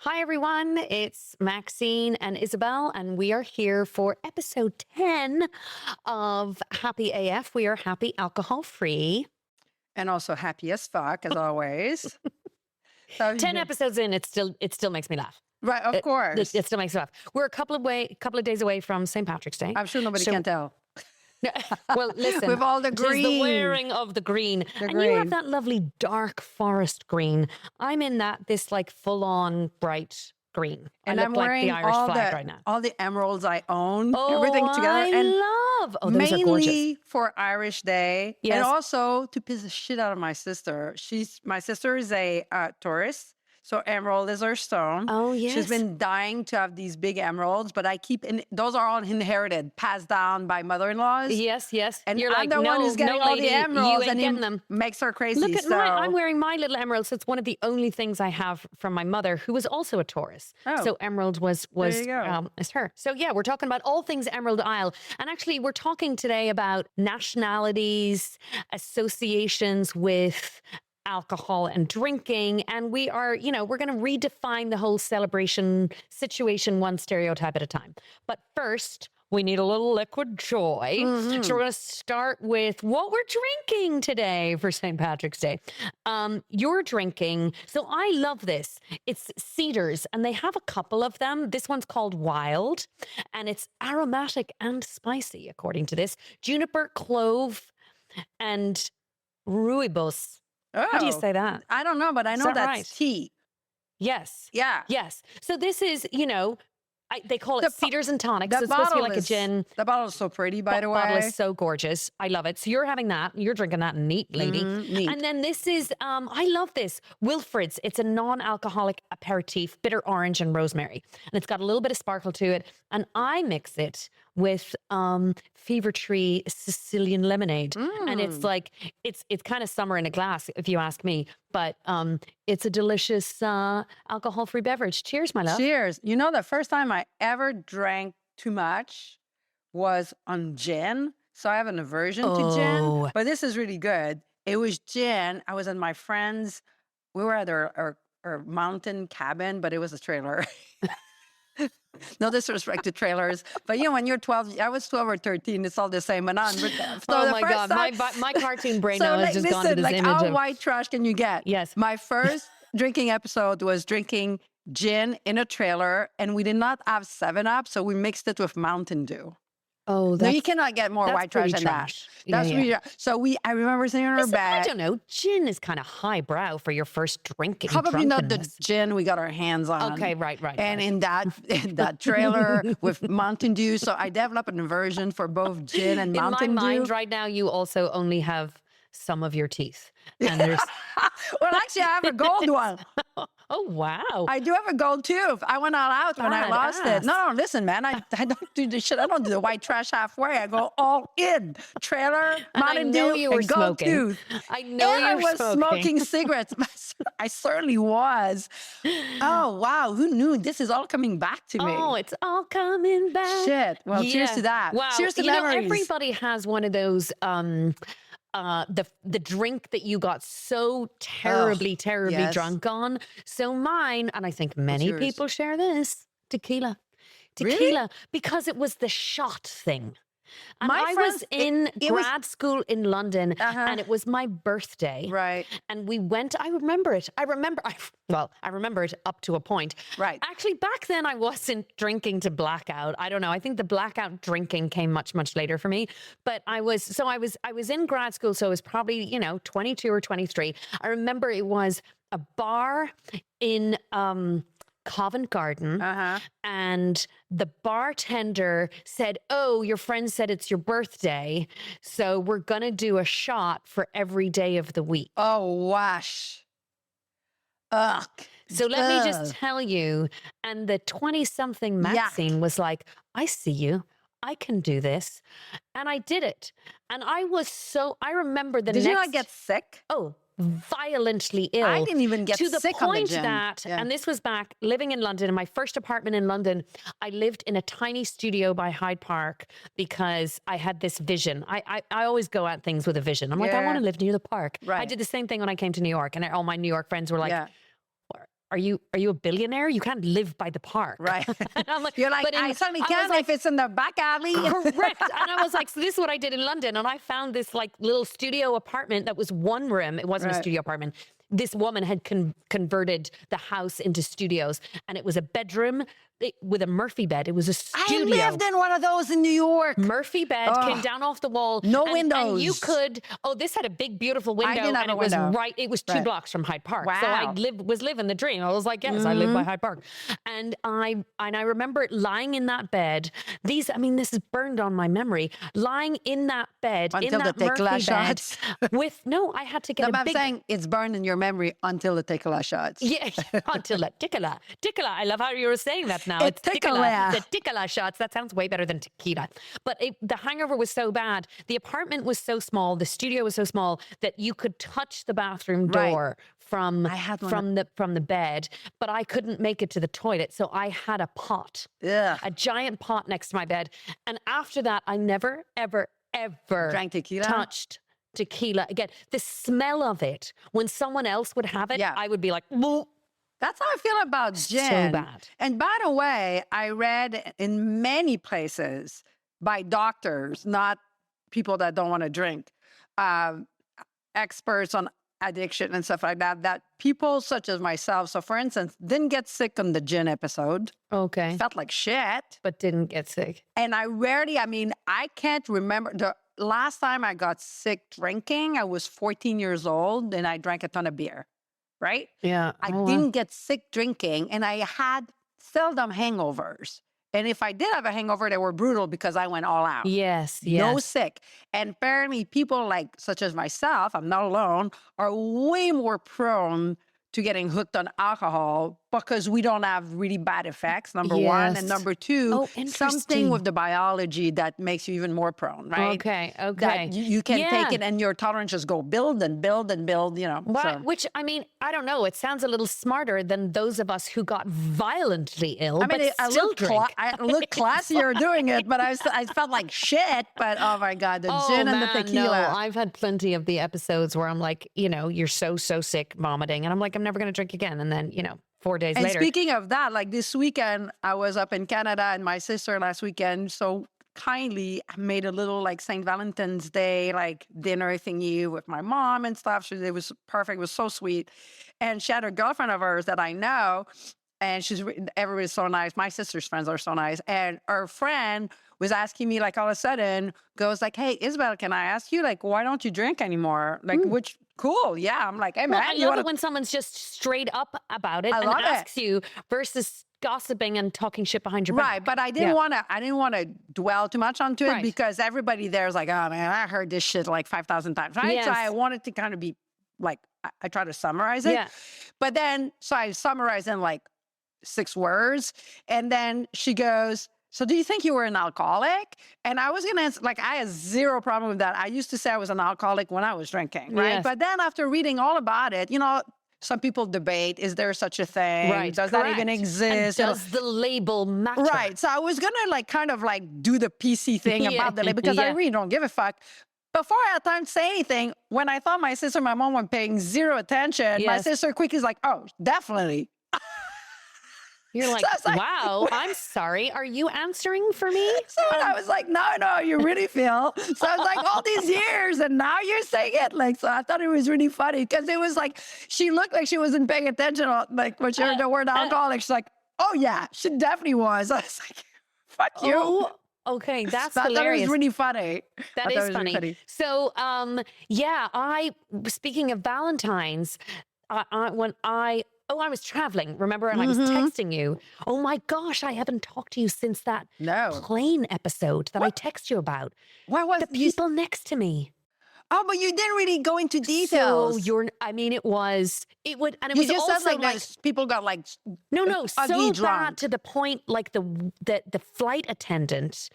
Hi, everyone. It's Maxine and Isabelle, and we are here for episode 10 of Happy AF. We are happy alcohol free. And also happy as fuck, as always. So 10 episodes in, it still makes me laugh. Right, of course. It still makes me laugh. We're a couple of days away from St. Patrick's Day. I'm sure nobody can tell. Well, listen. With all the It is green. the wearing of the green. You have that lovely dark forest green. I'm in this like full-on bright green. And I I'm look like wearing the Irish flag right now. all the emeralds I own, Oh, everything together. I love. Oh, those are gorgeous. Mainly for Irish Day. Yes. And also to piss the shit out of my sister. My sister is a tourist. So emerald is her stone. Oh, yes. She's been dying to have these big emeralds, but those are all inherited, passed down by mother-in-laws. Yes. And you're I'm like, the one who's getting all lady, the emeralds, you ain't and getting it them. makes her crazy. Look at I'm wearing my little emeralds. It's one of the only things I have from my mother, who was also a Taurus. Oh. So emerald was There you go. is her. So yeah, we're talking about all things Emerald Isle, and actually we're talking today about nationalities, associations with alcohol and drinking, and we are, we're going to redefine the whole celebration situation one stereotype at a time. But first, we need a little liquid joy. Mm-hmm. So we're going to start with what we're drinking today for St. Patrick's Day. You're drinking, so I love this. It's cedars, and they have a couple of them. This one's called Wild, and it's aromatic and spicy, according to this. Juniper, clove, and rooibos. How do you say that? I don't know, but I know that that's right? tea. Yes. Yeah. Yes. So this is, they call it cedars and tonics. The So it's supposed to be bottle like a gin. The bottle is so pretty, by the way. The bottle is so gorgeous. I love it. So you're having that. You're drinking that neat, lady. Neat. And then this is, I love this. Wilfred's. It's a non-alcoholic aperitif, bitter orange and rosemary. And it's got a little bit of sparkle to it. And I mix it with Fever Tree Sicilian lemonade. And it's like, it's kind of summer in a glass, if you ask me. But it's a delicious alcohol-free beverage. Cheers, my love. Cheers. The first time I ever drank too much was on gin. So I have an aversion to gin. But this is really good. It was gin. I was at my friend's. We were at our mountain cabin, but it was a trailer. No disrespect to trailers, but when you're 12, I was 12 or 13, it's all the same. And oh my God, my cartoon brain now has just gone to this image how of white trash can you get? Yes. My first drinking episode was drinking gin in a trailer, and we did not have 7-Up, so we mixed it with Mountain Dew. Oh, no, you cannot get more white trash than that. That's really. So I remember sitting on our bed. I don't know. Gin is kind of highbrow for your first drinking. Probably not the gin we got our hands on. Okay, right. And in that trailer with Mountain Dew, so I developed an aversion for both gin and Mountain Dew. In my mind, right now, you also only have some of your teeth. And there's well, actually, I have a gold one. Oh, wow. I do have a gold tooth. I went all out when I lost it. No, listen, man. I don't do the shit. I don't do the white trash halfway. I go all in. Trailer, Mountain Dew, and gold tooth. I know you were smoking cigarettes. I certainly was. Oh, wow. Who knew? This is all coming back to me. Oh, it's all coming back. Shit. Well, cheers to that. Wow. Cheers to memories. Everybody has one of those... the drink that you got so terribly drunk on. So mine, and I think many people share this, tequila. Really? Because it was the shot thing. And I was in grad school in London, and it was my birthday. Right. And we went, I remember it up to a point. Right. Actually, back then I wasn't drinking to blackout. I don't know. I think the blackout drinking came much, much later for me. But I was in grad school, so I was probably, 22 or 23. I remember it was a bar in Covent Garden, and the bartender said, "Oh, your friend said it's your birthday, so we're gonna do a shot for every day of the week." Oh, wash. Ugh. So let me just tell you, and the 20-something Maxine was like, "I see you. I can do this," and I did it. And I remember the next. Did you not get sick? Oh, violently ill. I didn't even get sick on the gin. To the point that, and this was back living in London, in my first apartment in London, I lived in a tiny studio by Hyde Park because I had this vision. I always go at things with a vision. I'm like, I want to live near the park. Right. I did the same thing when I came to New York, and all my New York friends were like, are you a billionaire? You can't live by the park. Right. And I'm like, You're like, but I certainly I was can like, if it's in the back alley. correct. And I was like, so this is what I did in London. And I found this like little studio apartment that was one room. It wasn't a Right. studio apartment. This woman had converted the house into studios, and it was a bedroom with a Murphy bed. It was a studio. I lived in one of those in New York. Murphy bed came down off the wall. No and windows. you could, this had a big, beautiful window. didn't have and a it was window. it was 2 Right. blocks from Hyde Park. So I Wow. was living the dream. I was like, yes, I live by Hyde Park. And I remember lying in that bed. This is burned on my memory. Lying in that bed, Until in the that Murphy tequila bed, shots. I had to get No, a but I'm big... saying it's burned in your memory until the tequila shots. Yeah, until that tequila. Tequila. I love how you were saying that now. It's tequila. The tequila shots. That sounds way better than tequila. But the hangover was so bad. The apartment was so small. The studio was so small that you could touch the bathroom Right. door from I had one the bed, but I couldn't make it to the toilet. So I had a pot, Ugh. a giant pot next to my bed. And after that, I never, ever, ever Drank tequila? touched tequila again. The smell of it, when someone else would have it, Yeah. I would be like, "Whoa." That's how I feel about So gin. bad. And by the way, I read in many places by doctors, not people that don't want to drink, experts on addiction and stuff like that, that people such as myself, so for instance, didn't get sick on the gin episode, Okay. felt like shit. But didn't get sick. And I can't remember the last time I got sick drinking. I was 14 years old and I drank a ton of beer, right? Yeah. I didn't get sick drinking and I had seldom hangovers. And if I did have a hangover, they were brutal because I went all out. Yes. No Yes. sick. And apparently people like, such as myself, I'm not alone, are way more prone to getting hooked on alcohol because we don't have really bad effects, number one. And Yes. number two, Oh, something interesting. with the biology that makes you even more prone, right? Okay. That Okay. you can Yeah. take it and your tolerance just go build and build and build, so. Which, I don't know. It sounds a little smarter than those of us who got violently ill, but I still look, drink. I look classier doing it, but I felt like shit. But oh my God, the gin and the tequila. No, I've had plenty of the episodes where I'm like, you're so sick, vomiting. And I'm like, I'm never going to drink again. And then, 4 days And later. speaking of that, like this weekend, I was up in Canada and my sister last weekend so kindly made a little like St. Valentine's Day like dinner thingy with my mom and stuff. It was perfect. It was so sweet. And she had a girlfriend of hers that I know. And everybody's so nice. My sister's friends are so nice. And her friend was asking me, like, all of a sudden, goes like, hey, Isabelle, can I ask you, like, why don't you drink anymore? Like, which, cool, yeah. I'm like, hey, man. Well, I love it when someone's just straight up about it I and love it. asks you versus gossiping and talking shit behind your back. Right, but I didn't want to dwell too much onto it Right. because everybody there is like, oh, man, I heard this shit like 5,000 times, right? Yes. So I wanted to kind of be like, I try to summarize it. Yeah. But then, so I summarized in like 6 words. And then she goes, so do you think you were an alcoholic? And I was going to answer, like, I had zero problem with that. I used to say I was an alcoholic when I was drinking, right? Yes. But then after reading all about it, some people debate, is there such a thing? Right. Does that even correct. exist? And does the label matter? Right. So I was going to like kind of like do the PC thing Yeah. about the label because I Yeah. really don't give a fuck. Before I had time to say anything, when I thought my sister and my mom were paying zero attention, my Yes. sister quickly is like, oh, definitely. You're like, So I was like, wow, I'm sorry. Are you answering for me? So I was like, no, you really feel. So I was like, all these years, and now you're saying it. Like, so I thought it was really funny because it was like, she looked like she wasn't paying attention. Like when she heard the word alcoholic, she's like, oh yeah, she definitely was. I was like, fuck you. Oh, okay. That's So I thought it hilarious. was really funny. That I thought is it was really funny. So, speaking of Valentine's, I was traveling, remember? And I was texting you. Oh my gosh, I haven't talked to you since that No. plane episode that I text you about. What was The people next to me. Oh, but you didn't really go into So details. it was, and it You was just also said like, like, people got like no, ugly so drunk. bad to the point, like the flight attendant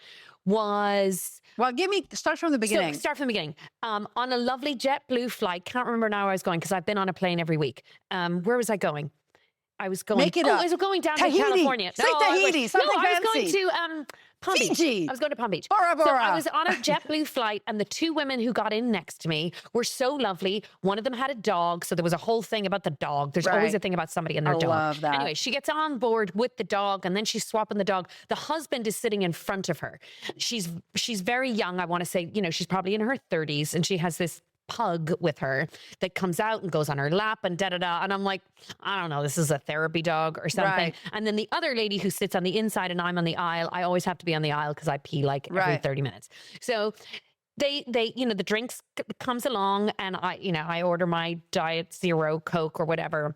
was. Well, start from the beginning. So start from the beginning. On a lovely JetBlue flight, can't remember now where I was going because I've been on a plane every week. Where was I going? I was going. Make it up. I was going down Tahiti. to California. Say Tahiti, something I was fancy. going to Palm Beach. Fiji. I was going to Palm Beach. Bora So Bora. I was on a JetBlue flight, and the two women who got in next to me were so lovely. One of them had a dog, so there was a whole thing about the dog. There's always a thing about somebody and their dog. I love that. Anyway, she gets on board with the dog, and then she's swapping the dog. The husband is sitting in front of her. She's very young. I want to say, she's probably in her 30s, and she has this pug with her that comes out and goes on her lap and da-da-da. And I'm like, I don't know, this is a therapy dog or something. Right. And then the other lady who sits on the inside and I'm on the aisle, I always have to be on the aisle because I pee like every 30 minutes. So they, the drinks comes along and I order my Diet Zero Coke or whatever.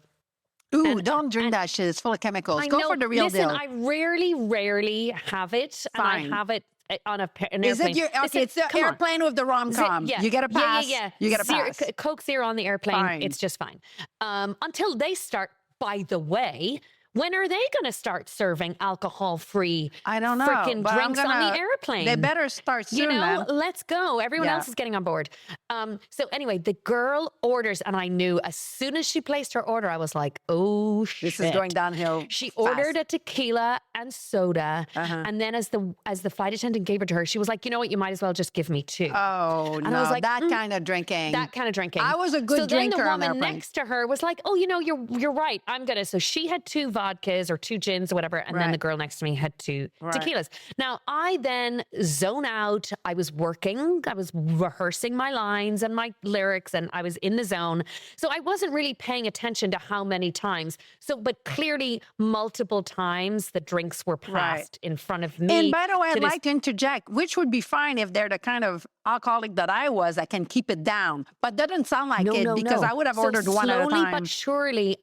Ooh, don't drink that shit. It's full of chemicals. Go for the real deal. Listen, I rarely have it. Fine. And I have it on an airplane. Is it your, okay, it's the airplane with the rom-com. Yeah. You get a pass. Yeah. You get a pass. Coke Zero on the airplane. Fine. It's just fine. Until they start, by the way, when are they going to start serving alcohol-free I don't know, freaking but drinks on the airplane? They better start soon, man. Let's go. Everyone else is getting on board. So anyway, the girl orders, and I knew as soon as she placed her order, I was like, oh, shit. This is going downhill She fast. ordered a tequila and soda, and then as the flight attendant gave it to her, she was like, you know what, you might as well just give me two. Oh, and no, I was like, that kind of drinking. That kind of drinking. I was a good drinker on then the airplane. woman next to her was like, oh, you're right. I'm going to. So she had two vodkas or two gins or whatever. And then the girl next to me had two tequilas. Now, I then zone out. I was working. I was rehearsing my lines and my lyrics, and I was in the zone. So I wasn't really paying attention to how many times. But clearly multiple times the drinks were passed in front of me. And by the way, I'd like to interject, which would be fine if they're the kind of alcoholic that I was, I can keep it down. But doesn't sound like because I would have ordered one at a time. Slowly but surely,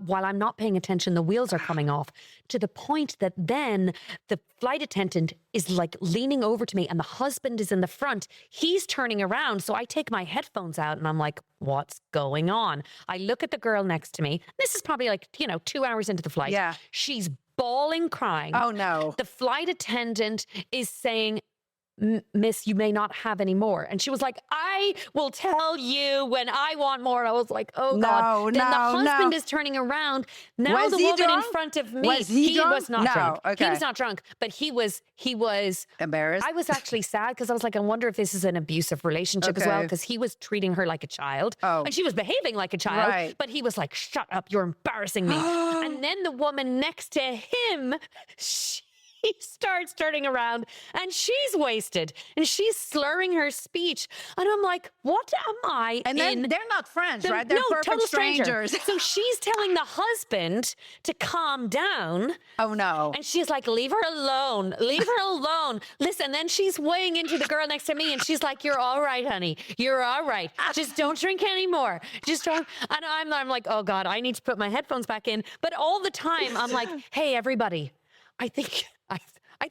while I'm not paying attention, the wheels are coming off to the point that then the flight attendant is like leaning over to me and the husband is in the front. He's turning around. So I take my headphones out and I'm like, what's going on? I look at the girl next to me. This is probably like, 2 hours into the flight. Yeah. She's bawling, crying. Oh, no. The flight attendant is saying, Miss, you may not have any more. And she was like, I will tell you when I want more. And I was like, oh, God. Then the husband is turning around. Now the woman in front of me, he was not drunk. Okay. He was not drunk, but he was embarrassed. I was actually sad because I was like, I wonder if this is an abusive relationship as well, because he was treating her like a child. Oh. And she was behaving like a child, but he was like, shut up, you're embarrassing me. And then the woman next to him, he starts turning around and she's wasted and she's slurring her speech. And I'm like, what am I And then they're not friends, right? They're perfect total strangers. So she's telling the husband to calm down. Oh, no. And she's like, leave her alone. Leave her alone. Listen, then she's weighing into the girl next to me and she's like, you're all right, honey. You're all right. Just don't drink anymore. Just don't. And I'm like, oh, God, I need to put my headphones back in. But all the time, I'm like, hey, everybody, I think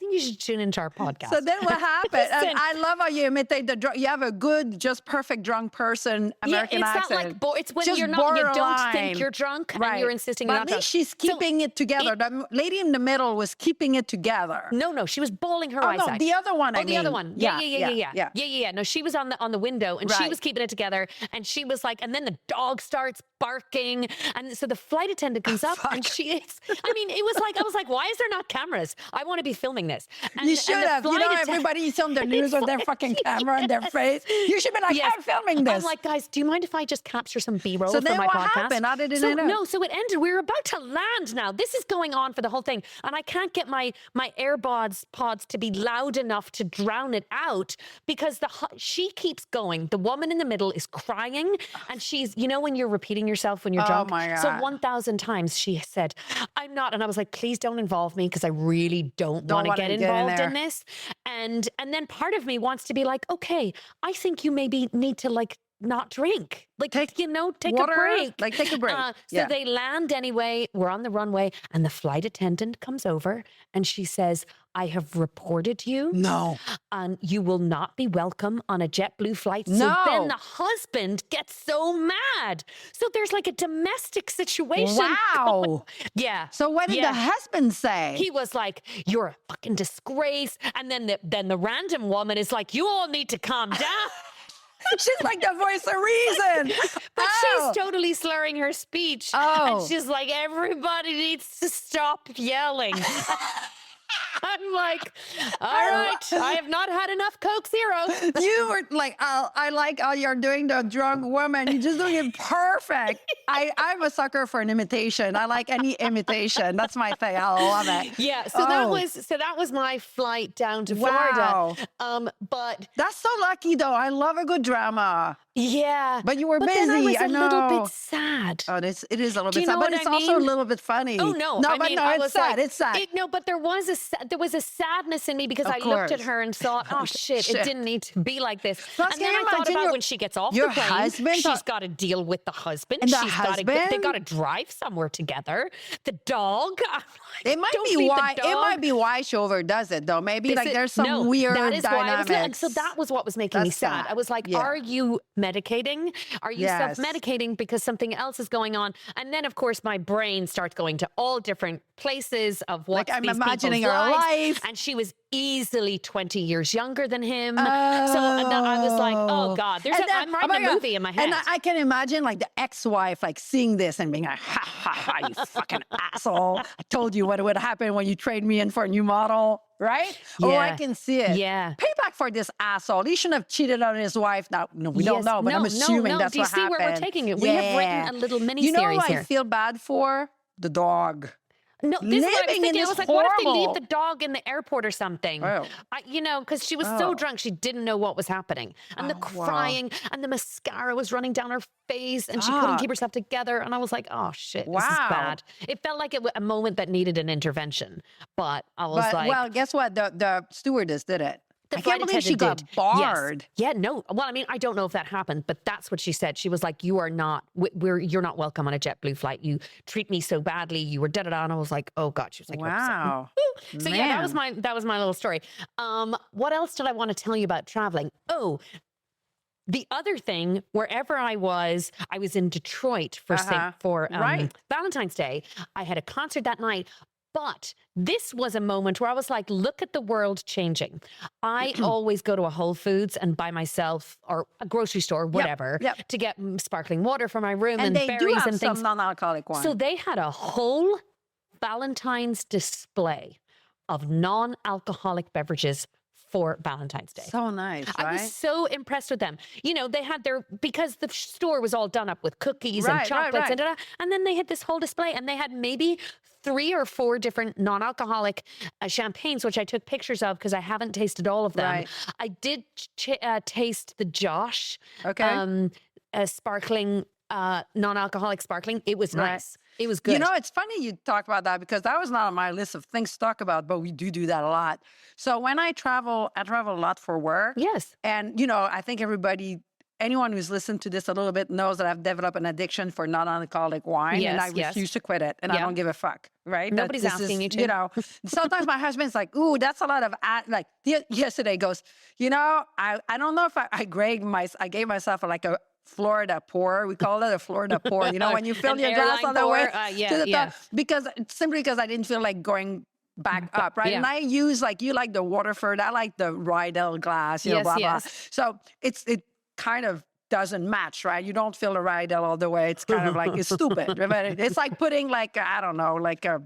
you should tune into our podcast. So then what happened? I love how you imitate the drunk. You have a good, just perfect drunk person American accent. It's not like it's when just you're not. You don't borderline. think you're drunk, and you're insisting but you're not at drunk. least she's keeping it together. The lady in the middle was keeping it together. No, she was bawling her eyes out. out. The other one, the other one. Yeah. No, she was on the window, and she Right. was keeping it together, and she was like, and then the dog starts barking, and so the flight attendant comes up, and she is. I mean, it was like I was like, why is there not cameras? I want to be filming this. And, You should have. Everybody's on the news with their fucking camera in their face. You should be like, I'm filming this. I'm like, guys, do you mind if I just capture some B-roll So for then my what podcast? happened? How did it so, end up? No, so it ended. We were about to land now. This is going on for the whole thing. And I can't get my AirPods pods to be loud enough to drown it out because she keeps going. The woman in the middle is crying. And she's, when you're repeating yourself when you're drunk. Oh, my God. So 1,000 times she said, I'm not. And I was like, please don't involve me because I really don't want to get involved in this. And then part of me wants to be like, okay, I think you maybe need to not drink. Take water, a break. Take a break. So they land anyway. We're on the runway and the flight attendant comes over and she says, I have reported you. No. And you will not be welcome on a JetBlue flight. So No. then the husband gets so mad. So there's like a domestic situation. Wow. Yeah. So what did the husband say? He was like, you're a fucking disgrace. And then the random woman is like, you all need to calm down. She's like the voice of reason. But she's totally slurring her speech. And she's like, everybody needs to stop yelling. I'm like, all right, I have not had enough Coke Zero. You were like, I like how you're doing the drunk woman. You're just doing it perfect. I'm a sucker for an imitation. I like any imitation. That's my thing. I love it. Yeah. So that was my flight down to Wow. Florida. But That's so lucky, though. I love a good drama. yeah. But you were busy. Then I was a little know. bit sad. Oh, it is a little Do bit you sad, know but what it's I also a mean? little bit funny. Oh no! No, I but mean, no, I it's was sad. like, It's sad. No, but there was a sadness in me because Of I looked at course. her and thought, oh shit, Shit. it didn't need to be like this. Plus, And can then you I thought imagine about your- when she gets off your the plane, husband she's thought- got to deal with the husband. And the They husband? got to drive somewhere together. The dog. I'm like, It might don't be feed the why. It dog. might be why she overdoes it, though. Maybe This like is- there's some no, weird that is why I was, and dynamics. so that was what was making me That's sad. I sad. was like, Yeah. are you medicating? Are you Yes. self-medicating because something else is going on? And then, of course, my brain starts going to all different places of what Like I'm these imagining people's her lives. life. And she was easily 20 years younger than him. So and then I was like, oh God, And then- I'm writing my a God. movie in my head. And I can imagine like the ex-wife like seeing this and being like, ha ha ha, you fucking asshole. I told you what would happen when you trade me in for a new model, right? Oh, I Yeah. can see it. Yeah. Payback for this asshole. He shouldn't have cheated on his wife. Now, no, we don't Yes. know, but I'm No, assuming no. that's Do you what see happened. where we're taking it? We have written a little mini You know series who here. I feel bad for? The dog. No, this is what I was Living in thinking. I this was like, what if they leave horrible- the dog in the airport or something? Oh. Because she was so Oh. drunk, she didn't know what was happening. And the Oh, wow. crying and the mascara was running down her face and she couldn't Ah. keep herself together. And I was like, oh shit, this is Wow. bad. It felt like a moment that needed an intervention. But I was But like, well, guess what? The stewardess did it. the I flight can't believe she got attendant did. Yes. barred. Yeah, no. Well, I mean, I don't know if that happened, but that's what she said. She was like, "You are not. You're not welcome on a JetBlue flight. You treat me so badly. You were da da da." And I was like, "Oh God." She was like, "You're upset." Wow. So yeah, Man. that was my little story. What else did I want to tell you about traveling? Oh, the other thing, wherever I was in Detroit for Right. Valentine's Day. I had a concert that night. But this was a moment where I was like, look at the world changing. I always go to a Whole Foods and buy myself, or a grocery store, whatever, yep. to get sparkling water for my room and And they do berries have and things. some non-alcoholic wine. So they had a whole Valentine's display of non-alcoholic beverages for Valentine's Day. So nice, right? I was so impressed with them. You know, they had because the store was all done up with cookies and Right, chocolates right. and then they had this whole display and they had maybe 3 or 4 different non-alcoholic champagnes, which I took pictures of because I haven't tasted all of them. Right. I did taste the Josh Okay. sparkling, non-alcoholic sparkling. It was Right. nice. It was good. You know, it's funny you talk about that because that was not on my list of things to talk about, but we do that a lot. So when I travel a lot for work. Yes. And, you know, I think anyone who's listened to this a little bit knows that I've developed an addiction for non-alcoholic wine and I Yes, yes. refuse to quit it. And I Yeah. don't give a fuck, right? Nobody's this asking you to. You know, sometimes my husband's like, ooh, that's a lot of, yesterday goes, you know, I don't know if I gave myself like a Florida pour. We call it a Florida pour. You know, when you fill An your glass airline on the way pour? Yeah, to the yeah. top. Simply because I didn't feel like going back up, right? yeah. And I use you like the Waterford, I like the Rydell glass, you know, Yes, blah, yes. blah. So it kind of doesn't match, right? You don't feel the Rydell all the way. It's kind of like, it's stupid. Right? It's like putting I don't know, like a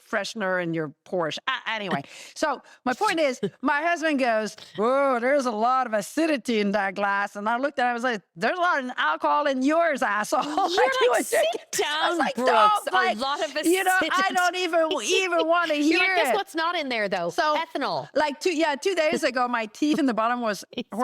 freshener in your Porsche. Anyway, so my point is, my husband goes, "Whoa, there's a lot of acidity in that glass." And I looked at it, I was like, "There's a lot of alcohol in yours, asshole." He was sit drinking. I was down, like, Brooks. "Don't, A lot of acidity. you know, I don't even want to hear You're like, guess it." what's not in there though? So, ethanol. Like 2 days ago, my teeth in the bottom were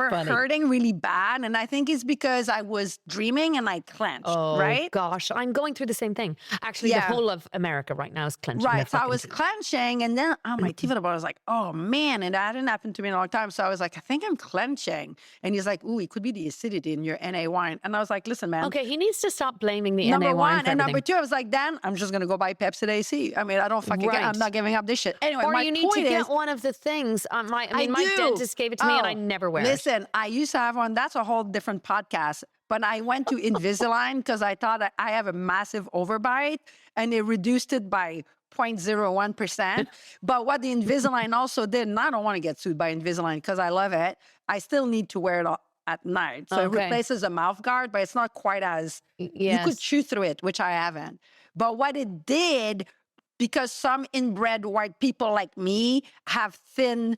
funny. hurting really bad, and I think it's because I was dreaming and I clenched. Oh right? gosh, I'm going through the same thing. Actually, the Yeah. whole of America right now is clenching. their Right. So I fucking was teeth. clenching, and then my teeth in the bottom was like, "Oh man!" And that hadn't happened to me in a long time. So I was like, "I think I'm clenching." And he's like, "Ooh, it could be the acidity in your NA wine." And I was like, "Listen, man." Okay, he needs to stop blaming the Number NA wine one for and everything. number two, I was like, "Dan, I'm just gonna go buy Pepsi AC. I mean, I don't fucking care. Right. I'm not giving up this shit." Anyway, Or my you need to point is, get one of the things. My do. dentist gave it to me, and I Oh, never wear it. Listen, I used to have one. That's a whole different podcast. But I went to Invisalign because I thought I have a massive overbite, and they reduced it by 0.01%. But what the Invisalign also did, and I don't want to get sued by Invisalign because I love it, I still need to wear it at night. So it Okay. replaces a mouth guard, but it's not quite as, you could Yes. chew through it, which I haven't. But what it did because some inbred white people like me have thin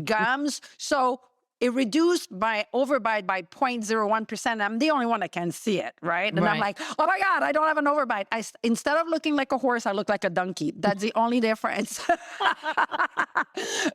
gums. So it reduced my overbite by 0.01%. I'm the only one that can see it, right? And I'm like, oh my God, I don't have an overbite. Instead of looking like a horse, I look like a donkey. That's the only difference.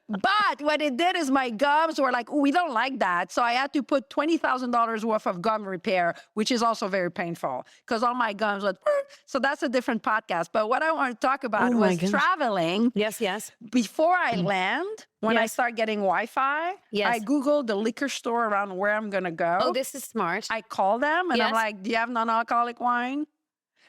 But what it did is my gums were like, we don't like that. So I had to put $20,000 worth of gum repair, which is also very painful because all my gums went, so that's a different podcast. But what I want to talk about was traveling. Yes, yes. Before I land, when I start getting Wi-Fi, I Google the liquor store around where I'm going to go. Oh, this is smart. I call them and I'm like, do you have non-alcoholic wine?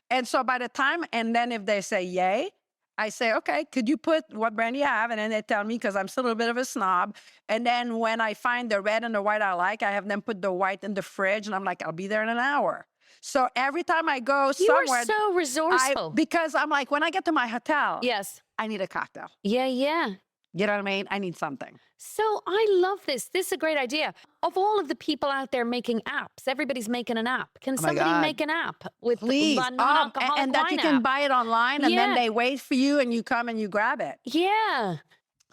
And so by the time, and then if they say yay, I say, okay, could you put what brand you have? And then they tell me because I'm still a bit of a snob. And then when I find the red and the white I like, I have them put the white in the fridge and I'm like, I'll be there in an hour. So every time I go somewhere. You are so resourceful. Because I'm like, when I get to my hotel, I need a cocktail. Yeah, yeah. You know what I mean? I need something. So I love this. This is a great idea. Of all of the people out there making apps, everybody's making an app. Can somebody make an app with non-alcoholic and that you can buy it online and then they wait for you and you come and you grab it. Yeah.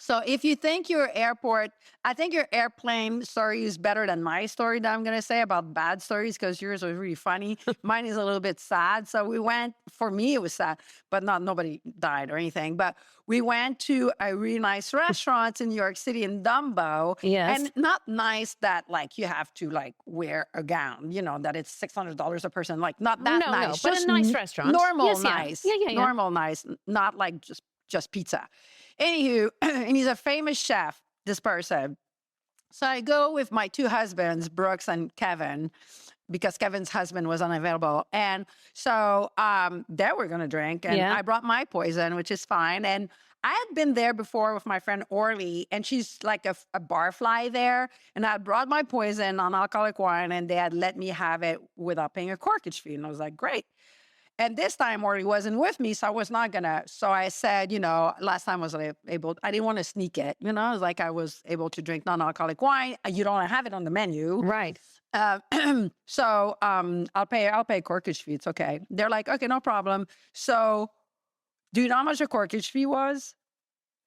So if you think your airport, I think your airplane story is better than my story that I'm going to say about bad stories because yours was really funny. Mine is a little bit sad. So we went, for me it was sad, but nobody died or anything. But we went to a really nice restaurant in New York City in Dumbo. Yes. And not nice that like you have to like wear a gown, you know, that it's $600 a person. Like not that nice. No, but a nice restaurant. Normal nice. Yeah. Normal nice. Not like just pizza. Anywho, and he's a famous chef, this person. So I go with my two husbands, Brooks and Kevin, because Kevin's husband was unavailable. And so there we're going to drink. And I brought my poison, which is fine. And I had been there before with my friend Orly, and she's like a barfly there. And I brought my poison, non-alcoholic wine, and they had let me have it without paying a corkage fee. And I was like, great. And this time Orly wasn't with me, so I was not gonna. So I said, you know, last time I was able, I didn't want to sneak it. You know, it was like I was able to drink non-alcoholic wine. You don't have it on the menu, right? So I'll pay corkage fee. It's okay. They're like, okay, no problem. So do you know how much a corkage fee was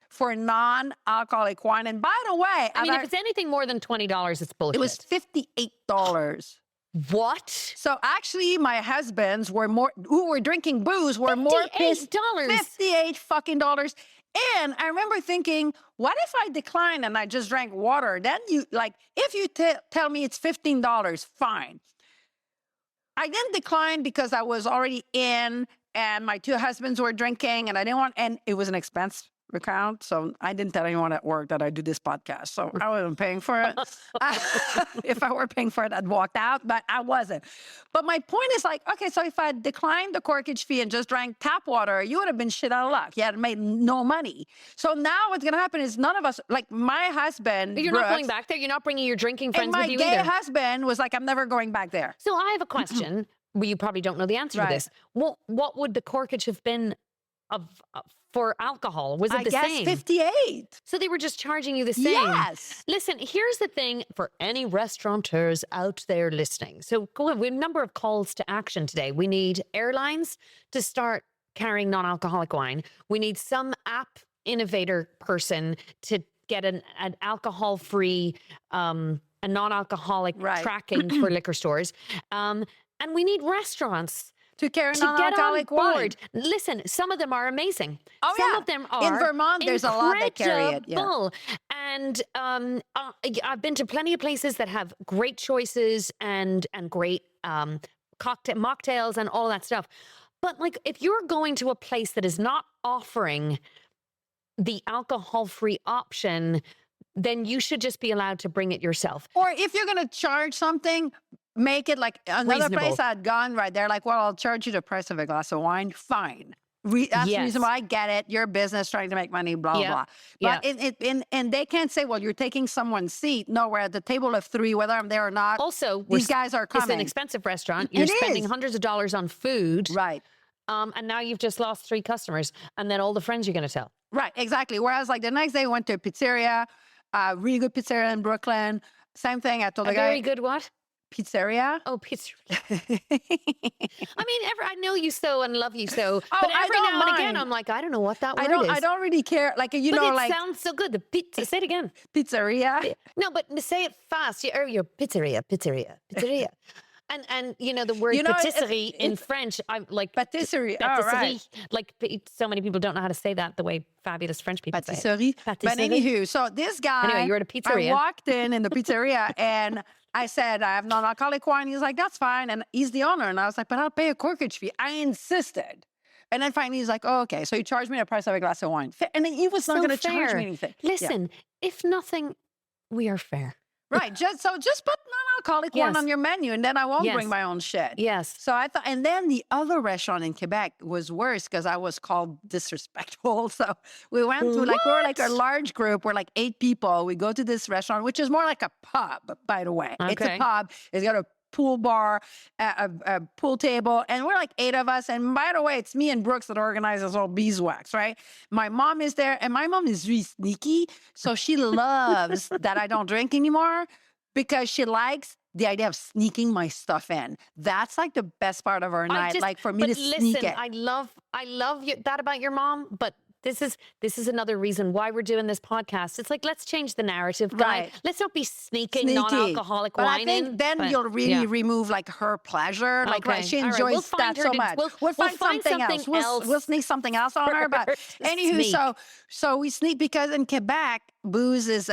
for non-alcoholic wine? And by the way, I mean, if it's anything more than $20, it's bullshit. It was $58. What? So actually, my husbands who were drinking booze were more pissed. $58 fucking dollars. And I remember thinking, what if I decline and I just drank water? Then if you tell me it's $15, fine. I didn't decline because I was already in and my two husbands were drinking and and it was an expense account. So I didn't tell anyone at work that I do this podcast. So I wasn't paying for it. If I were paying for it, I'd walked out, but I wasn't. But my point is like, okay, so if I declined the corkage fee and just drank tap water, you would have been shit out of luck. You had made no money. So now what's going to happen is none of us, like my husband, You're not going back there? You're not bringing your drinking friends with you either? And my gay husband was like, I'm never going back there. So I have a question. Well, you probably don't know the answer to this. What would the corkage have been for alcohol? Was it the same? I guess 58. So they were just charging you the same? Yes. Listen, here's the thing for any restaurateurs out there listening. So we have a number of calls to action today. We need airlines to start carrying non-alcoholic wine. We need some app innovator person to get an alcohol-free, a non-alcoholic tracking for liquor stores. And we need restaurants to carry non-alcoholic wine. Listen, some of them are amazing. Oh, some of them are in Vermont, there's a lot that carry it. Yeah. And I've been to plenty of places that have great choices and great mocktails and all that stuff. But like, if you're going to a place that is not offering the alcohol-free option, then you should just be allowed to bring it yourself. Or if you're going to charge something, make it like another place I'd gone right there. Like, well, I'll charge you the price of a glass of wine. Fine. That's reasonable. I get it. Your business trying to make money, blah, blah. But and they can't say, well, you're taking someone's seat. No, we're at the table of three, whether I'm there or not. Also, these guys are coming. It's an expensive restaurant. You're spending hundreds of dollars on food. Right. And now you've just lost 3 customers. And then all the friends you're going to tell. Right, exactly. Whereas like the next day, I went to a pizzeria, really good pizzeria in Brooklyn. Same thing. I told the guy. Very good what? pizzeria. Oh, pizza. I mean, I know you so and love you so, Oh, but I every don't now and again, mind. I'm like, I don't know what that word I is. don't really care. Like, you But know, it like sounds so good. The pizza. Say it again. pizzeria. No, but say it fast. Your pizzeria, pizzeria, pizzeria. And you know the word You know, patisserie in French. I'm like patisserie. Oh, patisserie. right. Like so many people don't know how to say that the way fabulous French people say it. Patisserie. But Patisserie. anywho, so this guy, Anyway, you're at a I pizzeria. walked in the pizzeria and I said, I have non-alcoholic wine. He's like, that's fine. And he's the owner. And I was like, but I'll pay a corkage fee. I insisted. And then finally he's like, oh, okay. So he charged me the price of a glass of wine. And then he was not So going to charge fair. me anything. Listen, if nothing, we are fair. Right. Just put non-alcoholic wine Yes. on your menu and then I won't Yes. bring my own shit. Yes. So I thought, and then the other restaurant in Quebec was worse because I was called disrespectful. So we went to we were like a What? large group. We're like 8 people. We go to this restaurant, which is more like a pub, by the way. It's a Okay. pub. It's got a pool bar, a pool table, and we're like 8 of us. And by the way, it's me and Brooks that organize this whole beeswax, right? My mom is there, and my mom is really sneaky. So she loves that I don't drink anymore because she likes the idea of sneaking my stuff in. That's like the best part of our night, like for me but to listen, sneak it. I love that about your mom, but this is another reason why we're doing this podcast. It's like, let's change the narrative, guy. Right. Let's not be sneaking Sneaky. non-alcoholic But wine I think in. then but- you'll really yeah. remove like her pleasure. Like Okay. she All right. enjoys We'll find that her so to- much. we'll We'll find find something else. something else We'll sneak something else on her. But for her to anywho, sneak. so we sneak because in Quebec, booze is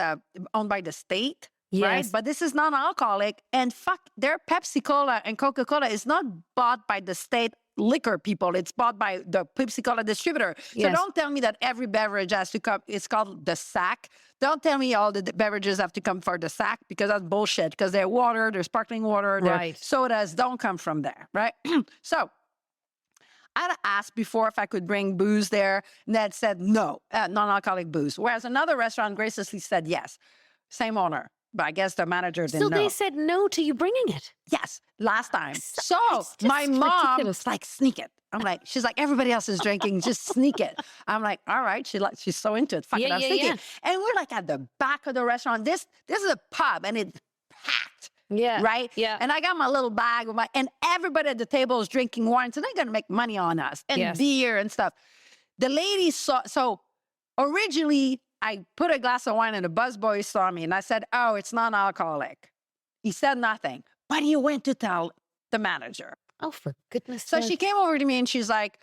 owned by the state. Right, Yes. but this is non-alcoholic, and their Pepsi Cola and Coca Cola is not bought by the state liquor people. It's bought by the Pepsi Cola distributor. So Yes. don't tell me that every beverage has to come. It's called the sack. Don't tell me all the beverages have to come for the sack because that's bullshit. Because they're water, they're sparkling water, their Right. sodas don't come from there, right? So I had asked before if I could bring booze there. Ned said no, non-alcoholic booze. Whereas another restaurant graciously said yes. Same owner. But I guess the manager didn't So know. they said no to you bringing it. Yes, last time. So It's just my mom ridiculous. was like, sneak it. I'm like, she's like, everybody else is drinking, just sneak it. I'm like, all right. She's so into it. Fuck it, Yeah, I'll yeah, sneak yeah. it. And we're like at the back of the restaurant. This is a pub and it's packed. Yeah. Right? Yeah. And I got my little bag with and everybody at the table is drinking wine. So they're gonna make money on us and Yes. beer and stuff. The lady saw so originally I put a glass of wine and the busboy saw me and I said, oh, it's non-alcoholic. He said nothing, but he went to tell the manager. Oh, for goodness So sake. she came over to me and she's like,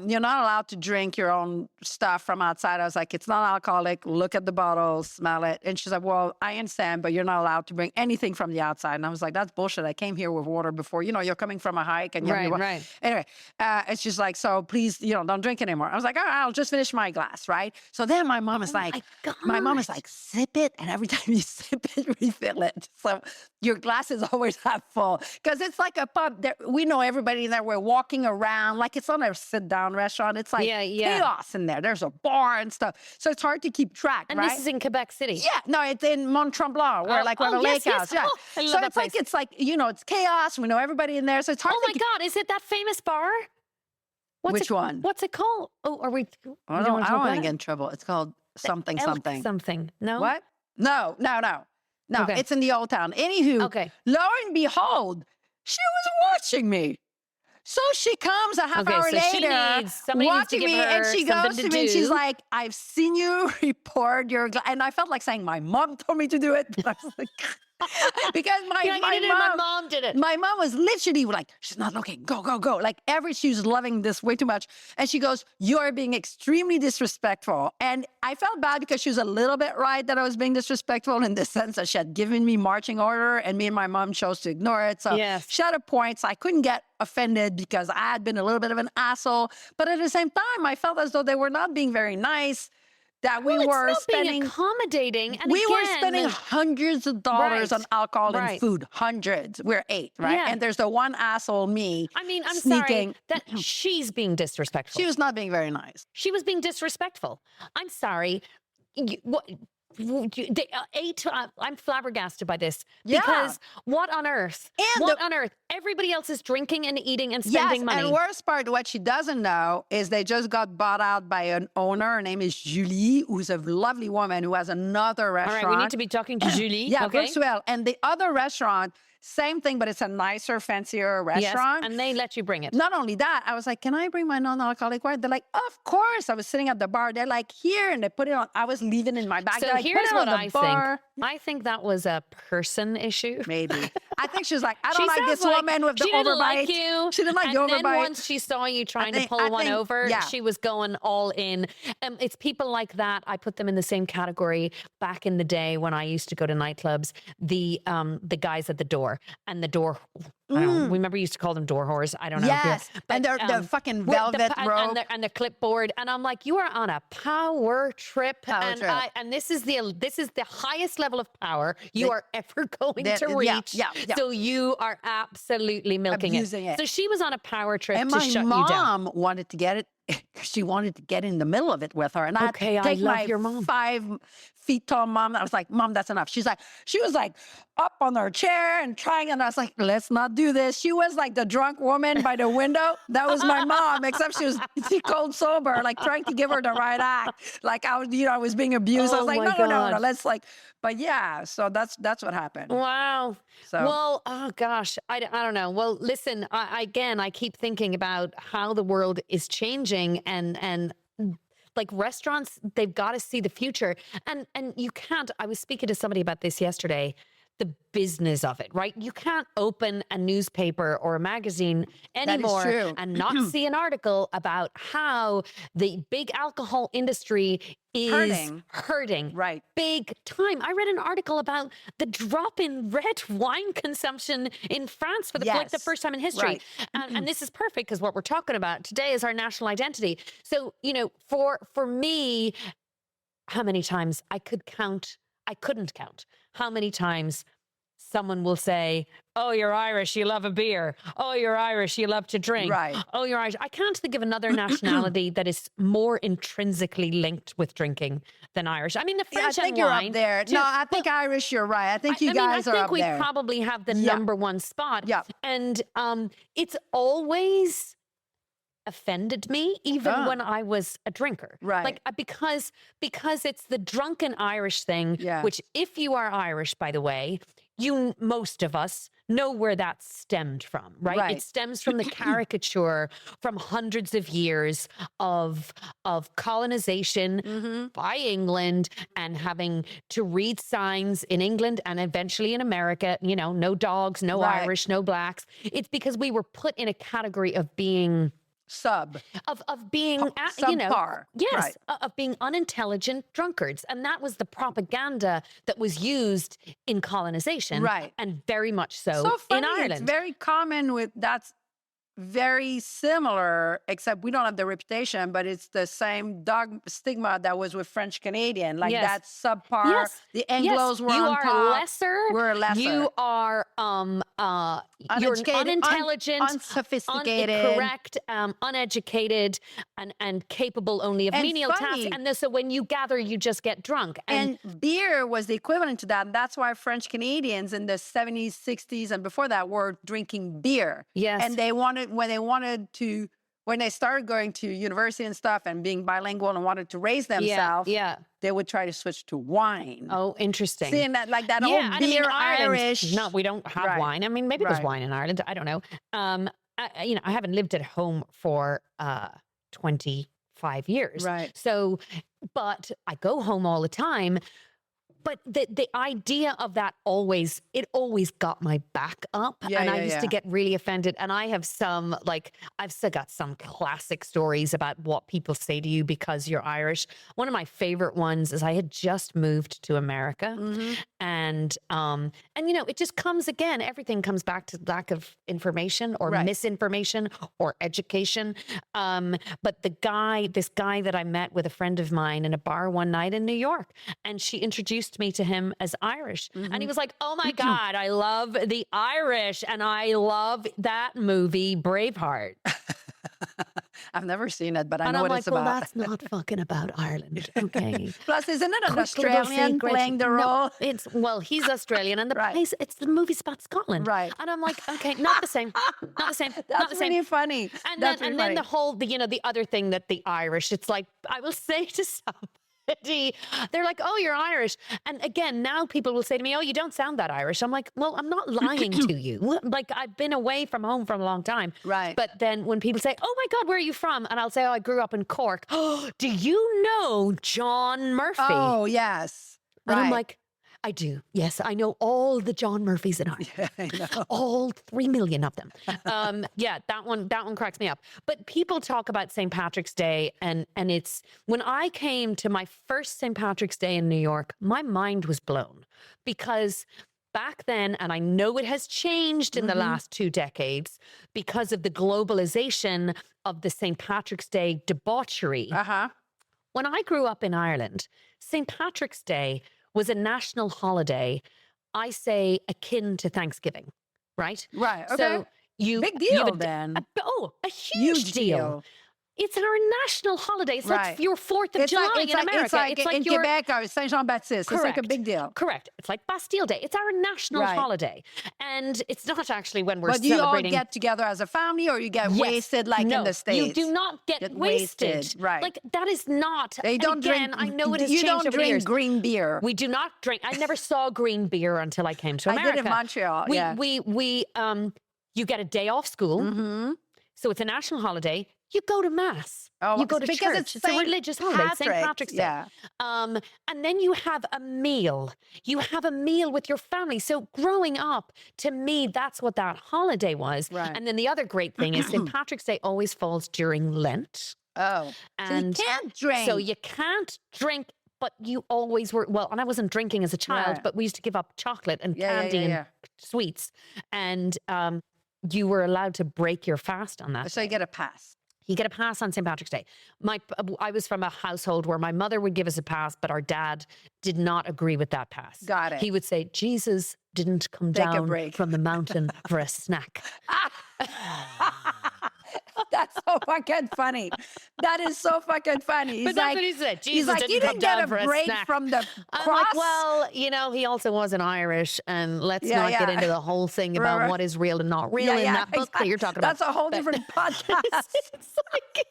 you're not allowed to drink your own stuff from outside. I was like, it's non-alcoholic. Look at the bottle, smell it. And she's like, well, I understand, but you're not allowed to bring anything from the outside. And I was like, that's bullshit. I came here with water before. You know, you're coming from a hike and you're Right. Anyway, and she's like, so please, don't drink anymore. I was like, all right, I'll just finish my glass, right? So then my mom is like, my mom is like, sip it. And every time you sip it, refill it. So your glass is always half full. Because it's like a pub. We know everybody there. We're walking around. Like it's not a sit-down restaurant. It's like chaos in there. There's a bar and stuff. So it's hard to keep track, And right? this is in Quebec City. Yeah, no, it's in Mont Tremblant, where Oh, we're the lake yes. house. Yeah. Oh, I love So that it's like place. it's chaos. We know everybody in there. So it's hard Oh to my God, is it that famous bar? Which one? What's it called? Oh, are we? I don't want to get in trouble. It's called something. Something. No. What? No. Okay. It's in the old town. Anywho, Okay. lo and behold, she was watching me. So she comes a half hour so she later, needs- somebody needs to watching give me, and her she something goes to to me and she's do. like, I've seen you report your glass. And I felt like saying, my mom told me to do it. But I was like, because My mom did it. my mom was literally like, she's not looking, go. Like she was loving this way too much. And she goes, you are being extremely disrespectful. And I felt bad because she was a little bit right that I was being disrespectful in the sense that she had given me marching order and me and my mom chose to ignore it. So Yes. she had a point. So I couldn't get offended because I had been a little bit of an asshole. But at the same time, I felt as though they were not being very nice. That we Well, were it's not being spending accommodating. And we were again, spending hundreds of dollars Right. on alcohol and Right. food. Hundreds. We're 8, right? Yeah. And there's the one asshole, me. I mean, I'm sneaking. sorry that she's being disrespectful. She was not being very nice. She was being disrespectful. I'm sorry. I'm flabbergasted by this Yeah. because what on earth? And What on earth? Everybody else is drinking and eating and spending Yes, money. and worst part, what she doesn't know is they just got bought out by an owner. Her name is Julie, who's a lovely woman who has another All restaurant. right, we need to be talking to Julie. Yeah, okay. Brookswell. And the other restaurant Same thing, but it's a nicer, fancier Yes, restaurant. and they let you bring it. Not only that, I was like, can I bring my non-alcoholic wine? They're like, of course. I was sitting at the bar. They're like, here. And they put it on. I was leaving in my bag. So They're like, put here's it what on the I bar. think. I think that was a person issue. Maybe. I think she was like, I She don't like sounds this like woman with the she didn't overbite. like you. She didn't like And the then overbite. once she saw you trying to think- pull I one think- over, yeah. she was going all in. It's people like that. I put them in the same category back in the day when I used to go to nightclubs. The guys at the door and the door. I don't know. Remember, we used to call them door whores. I don't know. Yes. But, And they're fucking we're- velvet robe. and the clipboard. And I'm like, you are on a power trip. Power trip. And this is the highest level of power you are ever going to yeah, reach. yeah. So you are absolutely milking Abusing it. So she was on a power trip And to my shut you down. mom wanted to get it. She wanted to get in the middle of it with her. And Okay, I I take love my your mom. 5 feet tall mom. I was like, Mom, that's enough. She was like up on her chair and trying. And I was like, let's not do this. She was like the drunk woman by the window. That was my mom, except she was cold sober, like trying to give her the right act. Like I was being abused. I Oh was like, my no, God. let's but yeah, so that's what happened. Wow. So Well, oh gosh, I don't know. Well, listen, I keep thinking about how the world is changing and like restaurants, they've got to see the future. And you can't, I was speaking to somebody about this yesterday, the business of it, right? You can't open a newspaper or a magazine anymore true. and not see an article about how the big alcohol industry is hurting right. big time. I read an article about the drop in red wine consumption in France for the Yes. first time in history. Right. And this is perfect because what we're talking about today is our national identity. So, for me, how many times I couldn't count how many times someone will say, oh, you're Irish, you love a beer. Oh, you're Irish, you love to drink. Right. Oh, you're Irish. I can't think of another nationality that is more intrinsically linked with drinking than Irish. I mean, the Yeah, I French think and you're wine. up there. too. No, I think Irish, you're right. I think you guys are up we there. probably have the Yeah. number one spot. Yeah. And it's always offended me, even Oh. when I was a drinker. Right. Like because it's the drunken Irish thing, Yeah. which if you are Irish, by the way, most of us know where that stemmed from, right? Right. It stems from the caricature from hundreds of years of colonization Mm-hmm. by England and having to read signs in England and eventually in America, no dogs, no Right. Irish, no blacks. It's because we were put in a category of being Sub. of being Subpar. yes, Right. of being unintelligent drunkards. And that was the propaganda that was used in colonization. Right. And very much so, So funny. in Ireland. It's very common that's very similar, except we don't have the reputation, but it's the same dog stigma that was with French Canadian. Like Yes. that subpar. Yes. The Anglos were you on are top. lesser. We're lesser. You are you're Uneducated, unintelligent, unsophisticated. incorrect, uneducated, and capable only of And menial funny. tasks. And so when you gather, you just get drunk. And beer was the equivalent to that. And that's why French Canadians in the 70s, 60s, and before that were drinking beer. Yes. And when they started going to university and stuff and being bilingual and wanted to raise themselves, yeah. they would try to switch to wine. Oh, interesting. Seeing that, like that Yeah, old and I mean, beer Ireland, Irish. No, we don't have Right. wine. I mean, maybe there's Right. wine in Ireland. I don't know. I haven't lived at home for 25 years. Right. So, but I go home all the time. But the idea of that always got my back up. Yeah, and I yeah, used to yeah. get really offended. And I have I've still got some classic stories about what people say to you because you're Irish. One of my favorite ones is I had just moved to America. Mhm. And it just comes again. Everything comes back to lack of information or Right. misinformation or education. But this guy that I met with a friend of mine in a bar one night in New York, and she introduced me to him as Irish. And he was like, oh my God, I love the Irish and I love that movie Braveheart. I've never seen it, but I And know I'm what like, it's well, about. that's not fucking about Ireland. Okay. Plus, isn't it an Quick little Australian secret. playing the No, role? he's Australian and Right. it's the movie's about Scotland. Right. And I'm like, okay, not the same. Not the same. not That's the same. really funny. And That's then really the funny. whole, the other thing that the Irish, it's like, I will say to some, They're like, oh, you're Irish. And again, now people will say to me, oh, you don't sound that Irish. I'm like, well, I'm not lying to you. Like, I've been away from home for a long time. Right. But then when people say, oh my God, where are you from? And I'll say, oh, I grew up in Cork. Oh, do you know John Murphy? Oh, yes. And Right. I'm like, I do. Yes, I know all the John Murphys in Ireland. Yeah, I know. All 3 million of them. Yeah, that one cracks me up. But people talk about St. Patrick's Day, and it's when I came to my first St. Patrick's Day in New York, my mind was blown because back then, and I know it has changed in the last 2 decades because of the globalization of the St. Patrick's Day debauchery. Uh-huh. When I grew up in Ireland, St. Patrick's Day was a national holiday, I say akin to Thanksgiving, right? Right. Okay. So Big you have deal then. a huge deal. It's our national holiday. It's like your 4th of July in America. It's like in your Quebec or Saint Jean Baptiste. It's like a big deal. Correct. It's like Bastille Day. It's our national holiday. And it's not actually when we're But do you all celebrating. get together as a family or you get wasted like in the States? You do not get wasted. Right. Like that is not. They don't again, drink. I know it has you changed don't over drink the years. green beer. We do not drink. I never saw green beer until I came to America. I did in Montreal. You get a day off school. So it's a national holiday. You go to mass. Oh, you go to because church. It's a religious holiday, St. Patrick's Day. Yeah. And then you have a meal. You have a meal with your family. So growing up, to me, that's what that holiday was. Right. And then the other great thing is St. Patrick's Day always falls during Lent. Oh, And so you can't drink. So you can't drink, but you always were, well, and I wasn't drinking as a child, but we used to give up chocolate and candy and sweets. And you were allowed to break your fast on that. So you get a pass. You get a pass on St. Patrick's Day. I was from a household where my mother would give us a pass, but our dad did not agree with that pass. Got it. He would say, Jesus didn't come down from the mountain for a snack. That's so fucking funny. That is so fucking funny. But that's what he said. Jesus he didn't get a break from the cross. I'm like, well, he also wasn't Irish, and let's not get into the whole thing about what is real and not real in that book that you're talking about. That's a whole different podcast. It's like,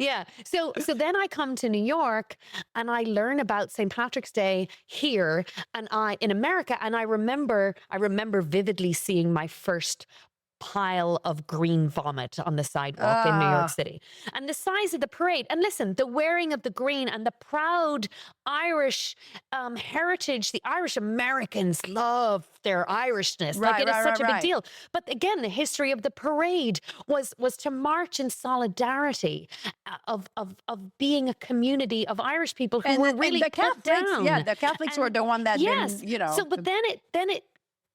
yeah. So then I come to New York, and I learn about St. Patrick's Day here, and in America, and I remember vividly seeing my first pile of green vomit on the sidewalk in New York City. And the size of the parade. And listen, the wearing of the green and the proud Irish heritage. The Irish Americans love their Irishness. Like it is such a big deal. But again, the history of the parade was to march in solidarity of being a community of Irish people who were really the put Catholics, down. Yeah, the Catholics were the one that didn't, So, but then it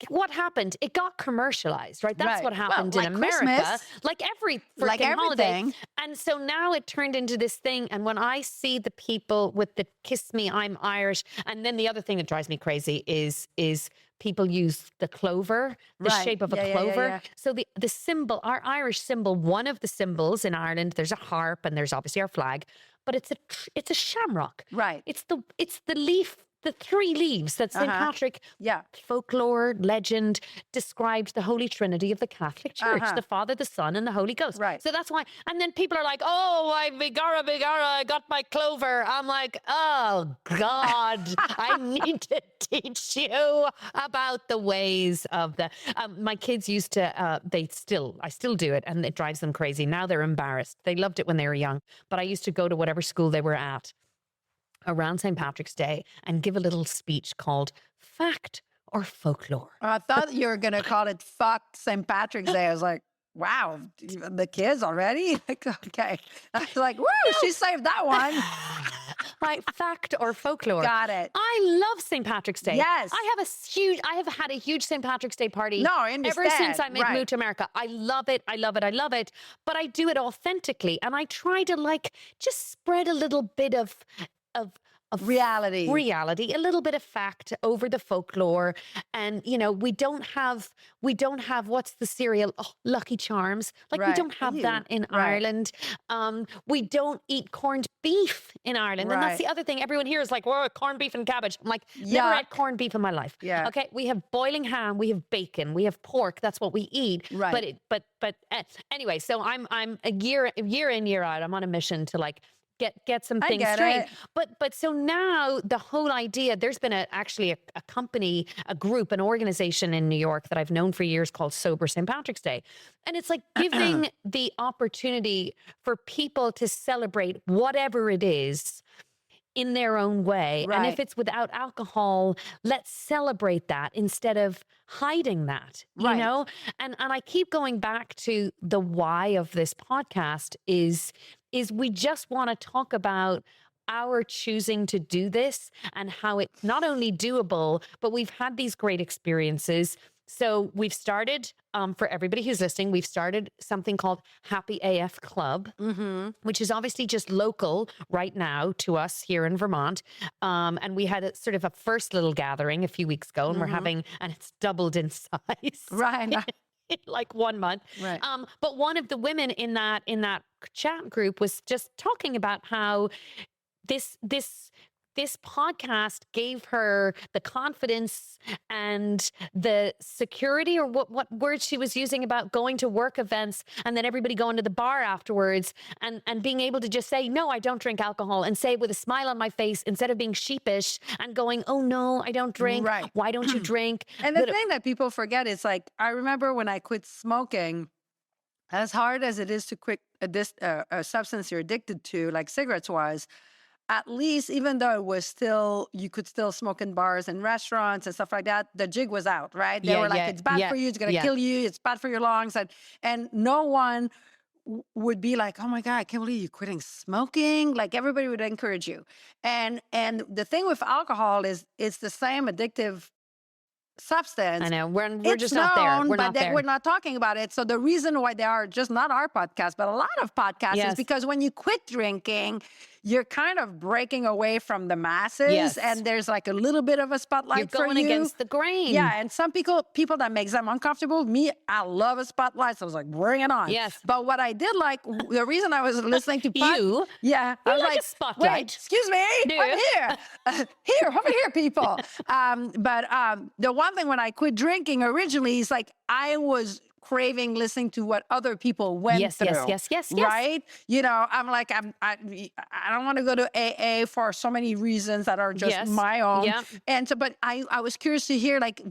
what happened? It got commercialized, right? That's what happened in America. Christmas, like every freaking holiday. everything. And so now it turned into this thing. And when I see the people with the kiss me, I'm Irish. And then the other thing that drives me crazy is people use the clover, the shape of a clover. So the symbol, our Irish symbol, one of the symbols in Ireland, there's a harp and there's obviously our flag, but it's a shamrock. Right. It's the leaf. The 3 leaves that St. Patrick, folklore, legend, described the Holy Trinity of the Catholic Church, the Father, the Son, and the Holy Ghost. Right. So that's why, and then people are like, oh, bigara, I got my clover. I'm like, oh, God, I need to teach you about the ways of the, my kids used to, I still do it, and it drives them crazy. Now they're embarrassed. They loved it when they were young, but I used to go to whatever school they were at around St. Patrick's Day and give a little speech called Fact or Folklore. I thought you were going to call it Fuck St. Patrick's Day. I was like, wow, the kids already? Okay. I was like, woo, she saved that one. Right, fact or folklore. Got it. I love St. Patrick's Day. Yes. I have had a huge St. Patrick's Day party ever since I moved to America. I love it. But I do it authentically. And I try to just spread a little bit of reality, a little bit of fact over the folklore. And we don't have what's the cereal, Lucky Charms, we don't have that in Ireland. We don't eat corned beef in Ireland, and that's the other thing. Everyone here is like, whoa, corned beef and cabbage. I'm like, never had corned beef in my life. Okay, we have boiling ham, we have bacon, we have pork. That's what we eat. But anyway, so I'm a year in, year out, I'm on a mission to get some I things get straight. it. But so now the whole idea, there's been actually a company, a group, an organization in New York that I've known for years called Sober St. Patrick's Day. And it's like giving the opportunity for people to celebrate whatever it is in their own way. And if Right. it's without alcohol, let's celebrate that instead of hiding that, you Right. know? And I keep going back to the why of this podcast is we just want to talk about our choosing to do this and how it's not only doable, but we've had these great experiences. So we've started, for everybody who's listening, we've started something called Happy AF Club, which is obviously just local right now to us here in Vermont. And we had a sort of a first little gathering a few weeks ago, and we're having, and it's doubled in size. Right. In like 1 month. Right. But one of the women in that chat group was just talking about how this podcast gave her the confidence and the security, or what word she was using, about going to work events and then everybody going to the bar afterwards and being able to just say, no, I don't drink alcohol, and say it with a smile on my face instead of being sheepish and going, oh no, I don't drink. Right. Why don't you drink? And the thing that people forget is, like, I remember when I quit smoking, as hard as it is to quit a substance you're addicted to, like cigarettes was, at least, even though it was still, you could still smoke in bars and restaurants and stuff like that, the jig was out, right? They were like, it's bad for you, it's going to kill you, it's bad for your lungs. And no one would be like, oh my God, I can't believe you're quitting smoking. Like, everybody would encourage you. And the thing with alcohol is it's the same addictive substance. I know we're just not there. We're not there. We're not talking about it. So the reason why there are just not our podcast, but a lot of podcasts, is because when you quit drinking, you're kind of breaking away from the masses, and there's like a little bit of a spotlight you're going against the grain. Yeah, and some people that makes them uncomfortable. Me, I love a spotlight, so I was like, bring it on. Yes. But what I did like, the reason I was listening to I was like a spotlight. Wait, excuse me, I'm here, over here, people. The one thing when I quit drinking originally is like I was craving listening to what other people went through. Yes. Right? You know, I'm like, I don't want to go to AA for so many reasons that are just my own. Yeah. And so, but I was curious to hear like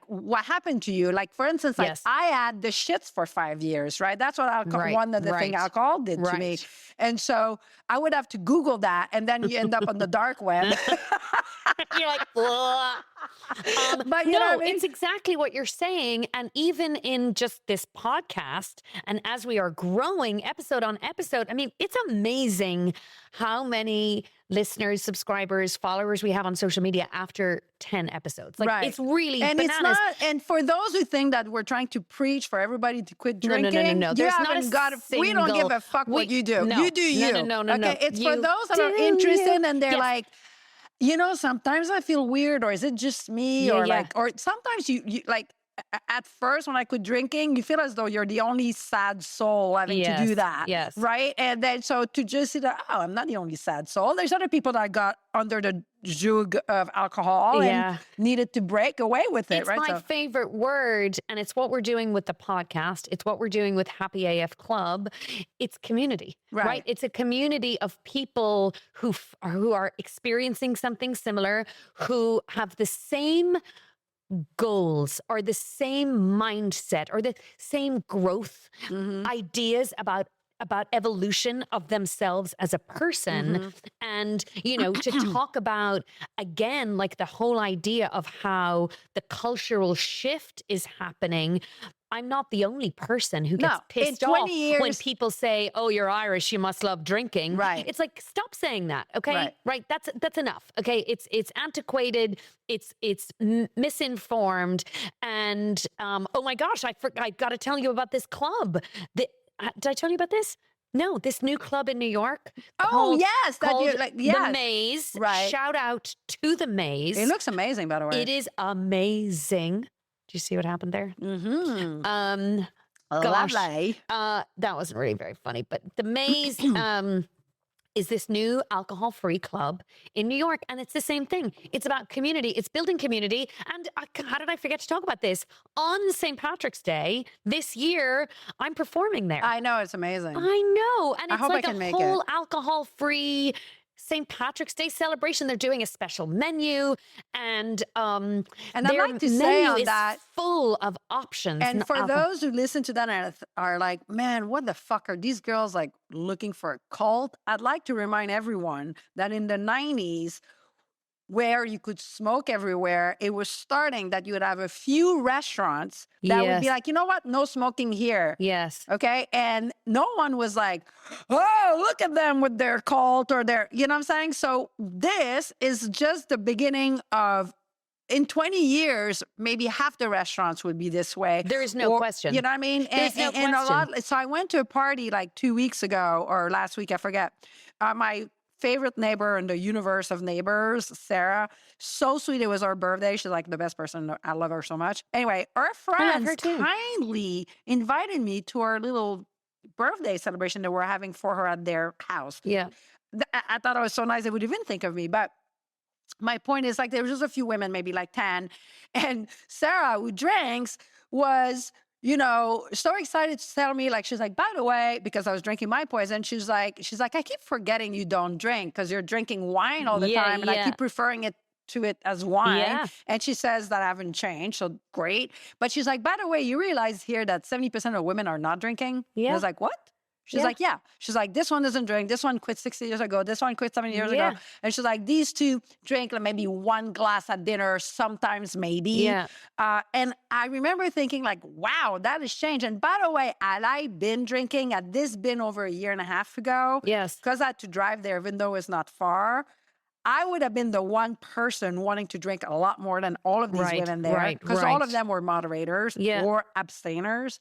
what happened to you? Like, for instance, like I had the shits for 5 years, right? That's what alcohol, one of the thing alcohol did to me. And so I would have to Google that, and then you end up on the dark web. You're like, but you know what I mean? It's exactly what you're saying. And even in just this podcast, and as we are growing episode on episode, I mean, it's amazing how many listeners, subscribers, followers we have on social media after 10 episodes. Like, it's really and bananas. It's not, and for those who think that we're trying to preach for everybody to quit drinking, no. You There's haven't got we don't give a fuck what you do. No, you do you. No. Okay, it's for those that are interested and they're like, you know, sometimes I feel weird, or is it just me? Or like, or sometimes you like, at first when I quit drinking, you feel as though you're the only sad soul having to do that. Yes. Right? And then so to just see that, oh, I'm not the only sad soul. There's other people that got under the jug of alcohol and needed to break away with it. It's my favorite word, and it's what we're doing with the podcast. It's what we're doing with Happy AF Club. It's community, right? It's a community of people who are experiencing something similar, who have the same goals or the same mindset or the same growth ideas about evolution of themselves as a person. And, you know, to talk about, again, like the whole idea of how the cultural shift is happening. I'm not the only person who gets pissed off when people say, oh, you're Irish, you must love drinking. Right. It's like, stop saying that. Okay. Right. That's enough. Okay. It's antiquated. It's misinformed. And, oh my gosh, I got to tell you about this club. Did I tell you about this? No, this new club in New York. Called The Maze. Right. Shout out to The Maze. It looks amazing, by the way. It is amazing. Do you see what happened there? Lovely. That wasn't really very funny, but The Maze is this new alcohol-free club in New York. And it's the same thing. It's about community. It's building community. And how did I forget to talk about this? On St. Patrick's Day this year, I'm performing there. I know, it's amazing. I know. And I it's hope I like can a make whole it. alcohol-free St. Patrick's Day celebration. They're doing a special menu, and And I'd their like to say menu on is that, full of options. and for alcohol. those who listen to that and are like, man, what the fuck are these girls like looking for a cult? I'd like to remind everyone that in the 90s, where you could smoke everywhere, it was starting that you would have a few restaurants that would be Yes. like, you know what? No smoking here. Yes. Okay. And no one was like, oh, look at them with their cult or their, you know what I'm saying? So this is just the beginning of, in 20 years, maybe half the restaurants would be this way. There is no question. You know what I mean? There's no and a question. lot. So I went to a party like 2 weeks ago or last week, I forget. My favorite neighbor in the universe of neighbors, Sarah, so sweet. It was our birthday. She's like the best person. I love her so much. Anyway, our love friends her too. kindly invited me to our little birthday celebration that we're having for her at their house. Yeah. I thought it was so nice they would even think of me. But my point is, like, there was just a few women, maybe like 10. And Sarah, who drinks, was, you know, so excited to tell me, like, she's like, by the way, because I was drinking my poison, she's like, I keep forgetting you don't drink because you're drinking wine all the Yeah, time. And I yeah. keep referring to it as wine. Yeah. And she says that I haven't changed. So great. But she's like, by the way, you realize here that 70% of women are not drinking? And I Yeah. was like, what? She's Yeah. like, yeah. She's like, this one doesn't drink. This one quit 60 years ago. This one quit 70 years Yeah. ago. And she's like, these two drink like maybe one glass at dinner, sometimes maybe. Yeah. And I remember thinking like, wow, that has changed. And by the way, had I been drinking, had this been over a year and a half ago, Yes. because I had to drive there, even though it's not far, I would have been the one person wanting to drink a lot more than all of these Right, women there. right, Because all of right. them were moderators Yeah. or abstainers.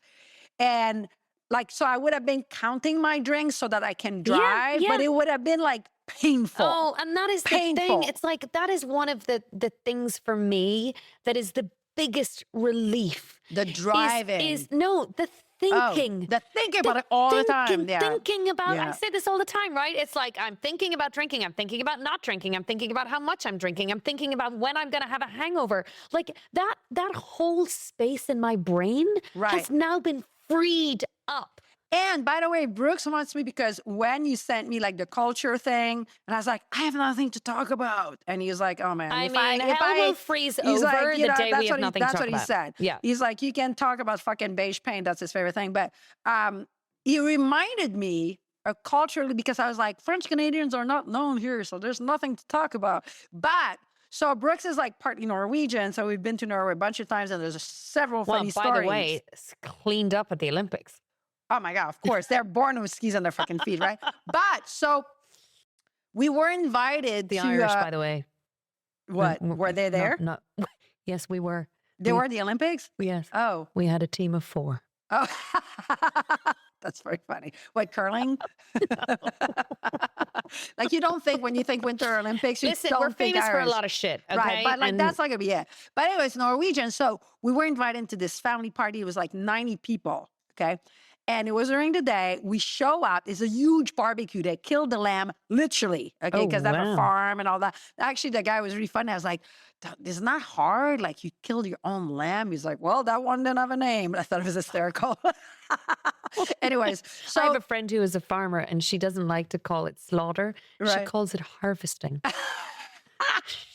And like, so I would have been counting my drinks so that I can drive, but yeah. it would have been like painful. Oh, and that is the thing. Painful. It's like that is one of the things for me that is the biggest relief. The driving. Is no, the Oh, thinking. the thinking about it all the time. Thinking, Yeah. thinking about, I Yeah. say this all the time, right? It's like I'm thinking about drinking. I'm thinking about not drinking. I'm thinking about how much I'm drinking. I'm thinking about when I'm going to have a hangover. Like that whole space in my brain Right. has now been freed up. And by the way, Brooks wants me because when you sent me like the culture thing, and I was like, I have nothing to talk about. And he was like, oh man, I if mean, if hell will freeze he's over like, you the know, day we have nothing to that's talk what he about. said. Yeah. He's like, you can talk about fucking beige paint. That's his favorite thing. But he reminded me culturally because I was like, French Canadians are not known here, so there's nothing to talk about. But so Brooks is like partly Norwegian, so we've been to Norway a bunch of times, and there's several Well, funny by stories. the way, it's cleaned up at the Olympics. Oh my God, of course. They're born with skis on their fucking feet, right? But so we were invited The to Irish, by the way. what? Were they there? No. Yes, we were. They were at the Olympics? Yes. Oh. We had a team of 4. Oh. That's very funny. What, curling? Like you don't think when you think Winter Olympics, you Listen, don't we're think famous for a Irish. lot of shit, okay? Right, but like And that's not gonna be it. But anyways, Norwegian. So we were invited to this family party. It was like 90 people. Okay. And it was during the day. We show up. It's a huge barbecue. They killed the lamb, literally. Okay, Oh, because they have a wow. farm and all that. Actually, the guy was really funny. I was like, "It's not hard. Like you killed your own lamb." He's like, "Well, that one didn't have a name." I thought it was hysterical. Anyways, I have so a friend who is a farmer and she doesn't like to call it slaughter. She Right. calls it harvesting.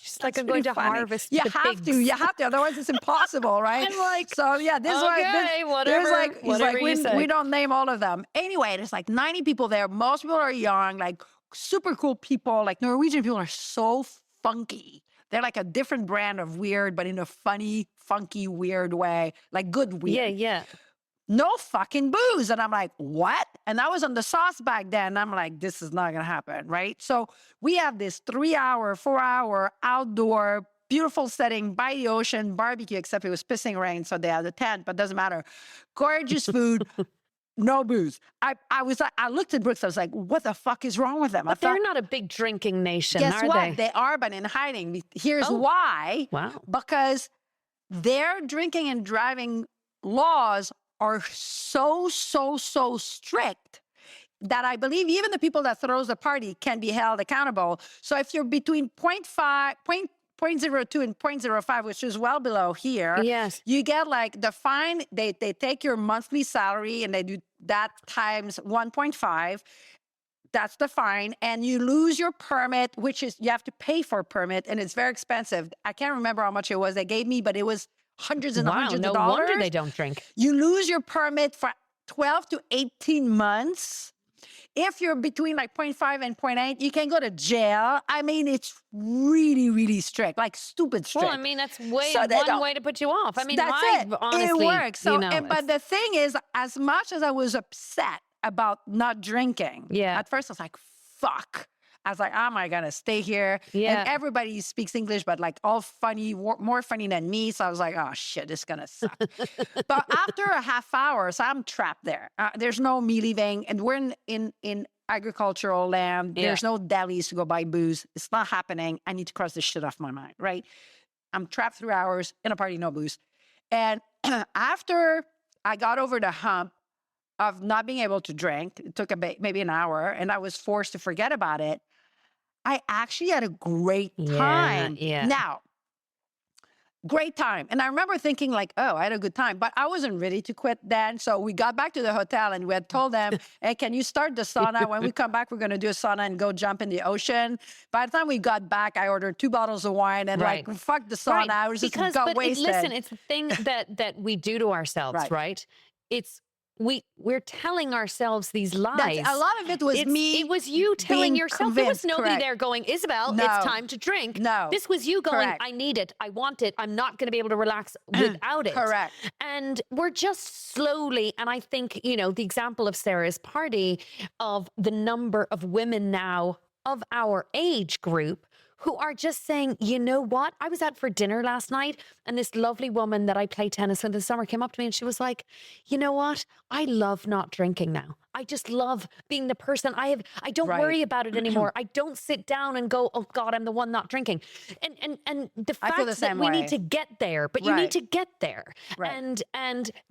She's like, That's I'm going pretty to funny. harvest You the have pigs. to. You have to. Otherwise, it's impossible, right? I'm like, so yeah, this is why okay, this, whatever- there's like, he's whatever like, you say. we don't name all of them. Anyway, there's like 90 people there. Most people are young, like super cool people. Like Norwegian people are so funky. They're like a different brand of weird, but in a funny, funky, weird way. Like good weird. Yeah, yeah. No fucking booze. And I'm like, what? And I was on the sauce back then. I'm like, this is not going to happen. Right. So we have this 3-hour, 4-hour outdoor, beautiful setting by the ocean barbecue, except it was pissing rain. So they had a tent, but doesn't matter. Gorgeous food. No booze. I was like, I looked at Brooks. I was like, what the fuck is wrong with them? But they're not a big drinking nation, guess are what? they? They are, but in hiding. Here's Oh. why. Wow. Because their drinking and driving laws are so strict. that I believe even the people that throws the party can be held accountable. So if you're between 0.5, 0.02 and 0.05, which is well below here, Yes. you get like the fine, they take your monthly salary and they do that times 1.5. That's the fine. And you lose your permit, which is, you have to pay for a permit, and it's very expensive. I can't remember how much it was they gave me, but it was hundreds and hundreds no of dollars. wonder they don't drink. You lose your permit for 12 to 18 months. If you're between like 0.5 and 0.8, you can go to jail. I mean, it's really, really strict, like stupid strict. Well, I mean, that's one way to put you off. I mean, that's it. Honestly, it works. So, you know, but the thing is, as much as I was upset about not drinking, at first I was like, fuck. I was like, how am I going to stay here? Yeah. And everybody speaks English, but like all funny, more funny than me. So I was like, oh shit, this is going to suck. But after a half hour, so I'm trapped there. There's no me leaving. And we're in agricultural land. There's no delis to go buy booze. It's not happening. I need to cross this shit off my mind, right? I'm trapped 3 hours in a party, no booze. And after I got over the hump of not being able to drink, it took maybe an hour, and I was forced to forget about it, I actually had a great time. Yeah. Now, great time. And I remember thinking like, oh, I had a good time, but I wasn't ready to quit then. So we got back to the hotel and we had told them, hey, can you start the sauna? When we come back, we're going to do a sauna and go jump in the ocean. By the time we got back, I ordered 2 bottles of wine and like, fuck the sauna. I was just got wasted. Listen, it's the thing that we do to ourselves, right? It's, we're telling ourselves these lies. A lot of it was me. It was you telling yourself. There was nobody there going, Isabelle, it's time to drink. No. This was you going, I need it. I want it. I'm not going to be able to relax without it. Correct. And we're just slowly, and I think, you know, the example of Sarah's party, of the number of women now of our age group who are just saying, you know what? I was out for dinner last night and this lovely woman that I play tennis with in the summer came up to me and she was like, you know what? I love not drinking now. I just love being the person I don't worry about it anymore. I don't sit down and go, oh God, I'm the one not drinking. And the fact that we need to get there, but you need to get there. And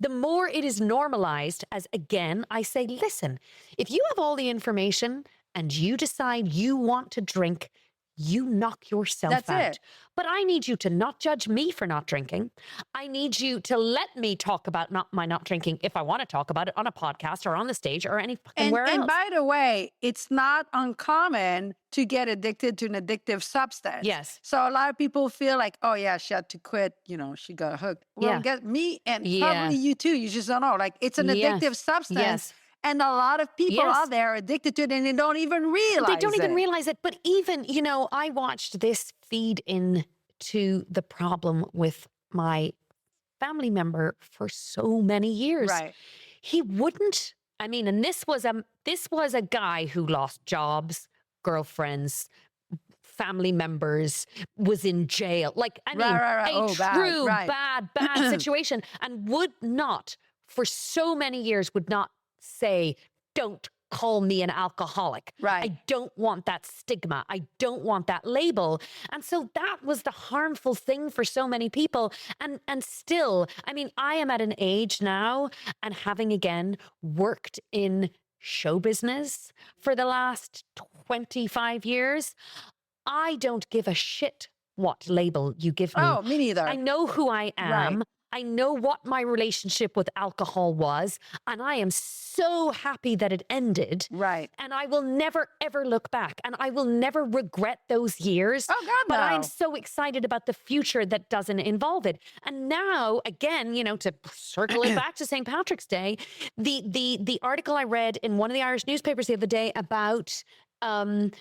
the more it is normalized, as again, I say, listen, if you have all the information and you decide you want to drink, you knock yourself out. But I need you to not judge me for not drinking. I need you to let me talk about my not drinking if I want to talk about it on a podcast or on the stage or anywhere else. And by the way, it's not uncommon to get addicted to an addictive substance. Yes. So a lot of people feel like, oh yeah, she had to quit, you know, she got hooked. Well, get me and probably you too. You just don't know. Like, it's an addictive substance. Yes. And a lot of people out there are addicted to it and they don't even realize it. They don't even realize it. But even, you know, I watched this feed into the problem with my family member for so many years. Right. He wouldn't, I mean, and this was a guy who lost jobs, girlfriends, family members, was in jail. Like, I mean, a true bad situation, and would not, for so many years, would not say, don't call me an alcoholic. I don't want that stigma. I don't want that label. And so that was the harmful thing for so many people. And still, I mean, I am at an age now, and having again worked in show business for the last 25 years, I don't give a shit what label you give me. Oh, me neither. I know who I am. I know what my relationship with alcohol was, and I am so happy that it ended. Right. And I will never, ever look back, and I will never regret those years. Oh, God, but no. I'm so excited about the future that doesn't involve it. And now, again, you know, to circle it back to St. Patrick's Day, the article I read in one of the Irish newspapers the other day about the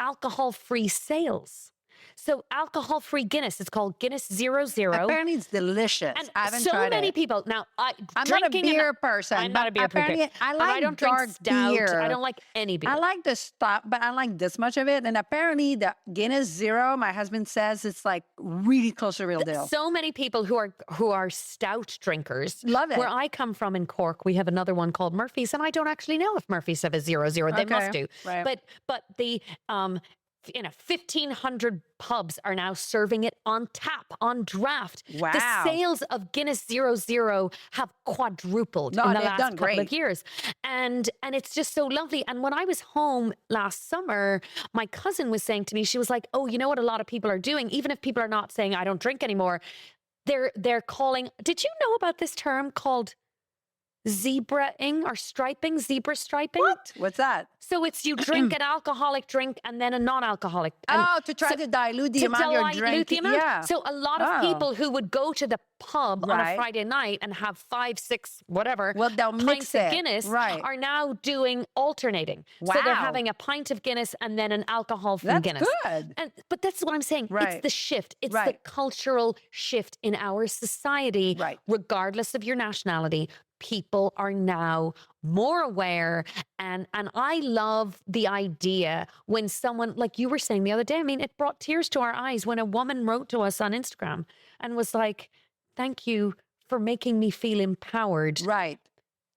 alcohol-free sales. So alcohol-free Guinness, it's called Guinness 0.0. Apparently it's delicious. And I haven't so tried many it. people. Now, I'm not a beer person. I'm not a beer person. I like I don't dark drink stout. beer. I don't like any beer. I like the stuff, but I like this much of it. And apparently the Guinness 0, my husband says it's like really close to real deal. So many people who are stout drinkers. Love it. Where I come from in Cork, we have another one called Murphy's, and I don't actually know if Murphy's have a 0.0. They must do. Right. But the 1,500 pubs are now serving it on tap, on draft. Wow. The sales of Guinness 0.0 have quadrupled in the last couple of years. And it's just so lovely. And when I was home last summer, my cousin was saying to me, she was like, oh, you know what a lot of people are doing? Even if people are not saying, I don't drink anymore, they're calling, did you know about this term called zebraing or striping, zebra striping? What? What's that? So it's you drink an alcoholic drink and then a non-alcoholic. To try to dilute the amount you're drinking. Yeah. So a lot of people who would go to the pub on a Friday night and have 5, 6, whatever, they'll pints mix it. of Guinness are now doing alternating. Wow. So they're having a pint of Guinness and then an alcohol from Guinness. That's good. But that's what I'm saying. It's the shift. It's the cultural shift in our society, regardless of your nationality. People are now more aware. And I love the idea when someone, like you were saying the other day, I mean, it brought tears to our eyes when a woman wrote to us on Instagram and was like, thank you for making me feel empowered.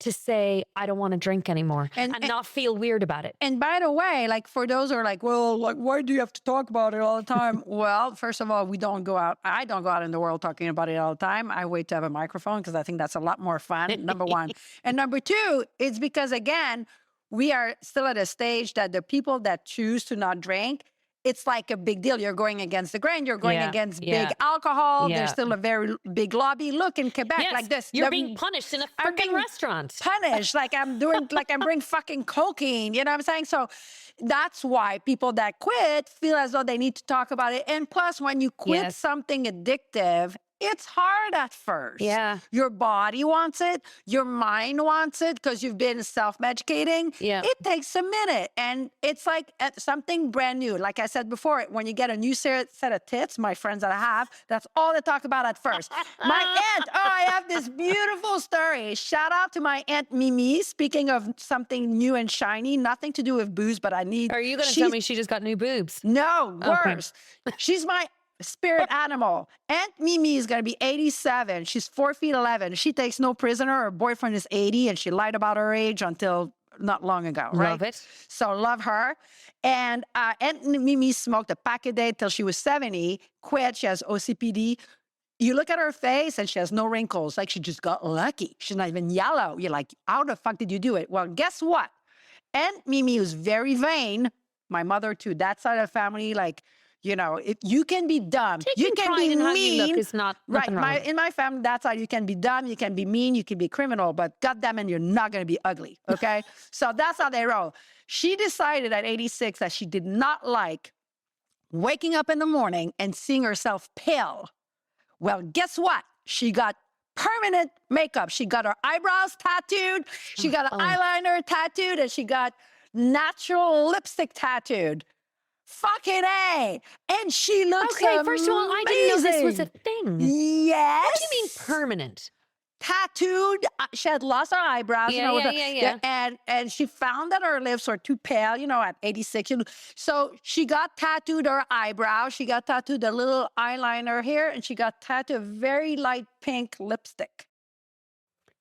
To say, I don't want to drink anymore and not feel weird about it. And by the way, like for those who are like, well, like, why do you have to talk about it all the time? Well, first of all, we don't go out. I don't go out in the world talking about it all the time. I wait to have a microphone because I think that's a lot more fun, number one. And number two, it's because, again, we are still at a stage that the people that choose to not drink, it's like a big deal. You're going against the grain. You're going against big alcohol. There's still a very big lobby. Look, in Quebec, like this. You're being punished in a freaking restaurant. Punished, like I'm doing, like I'm bringing fucking cocaine. You know what I'm saying? So that's why people that quit feel as though they need to talk about it. And plus, when you quit something addictive, it's hard at first. Your body wants it. Your mind wants it because you've been self-medicating. It takes a minute. And it's like something brand new. Like I said before, when you get a new set of tits, my friends that I have, that's all they talk about at first. My aunt, I have this beautiful story. Shout out to my Aunt Mimi. Speaking of something new and shiny, nothing to do with booze, but I need... Are you going to tell me she just got new boobs? No, worse. She's my spirit animal. Aunt Mimi is going to be 87. She's 4'11". She takes no prisoner. Her boyfriend is 80, and she lied about her age until not long ago, right? Love it. So love her. And Aunt Mimi smoked a pack a day till she was 70, quit. She has OCPD. You look at her face and she has no wrinkles. Like she just got lucky. She's not even yellow. You're like, how the fuck did you do it? Well, guess what? Aunt Mimi was very vain. My mother too. That side of the family, like, you know, if you can be dumb, you can be mean. It's not right. In my family, that's how you can be dumb, you can be mean, you can be criminal, but goddamn it, you're not going to be ugly. Okay, so that's how they roll. She decided at 86 that she did not like waking up in the morning and seeing herself pale. Well, guess what? She got permanent makeup. She got her eyebrows tattooed. She got an eyeliner tattooed, and she got natural lipstick tattooed. Fucking A. And she looks amazing. First of all, I didn't know this was a thing. Yes. What do you mean permanent? Tattooed. She had lost her eyebrows. And she found that her lips were too pale, you know, at 86. So she got tattooed her eyebrow. She got tattooed a little eyeliner here, and she got tattooed a very light pink lipstick.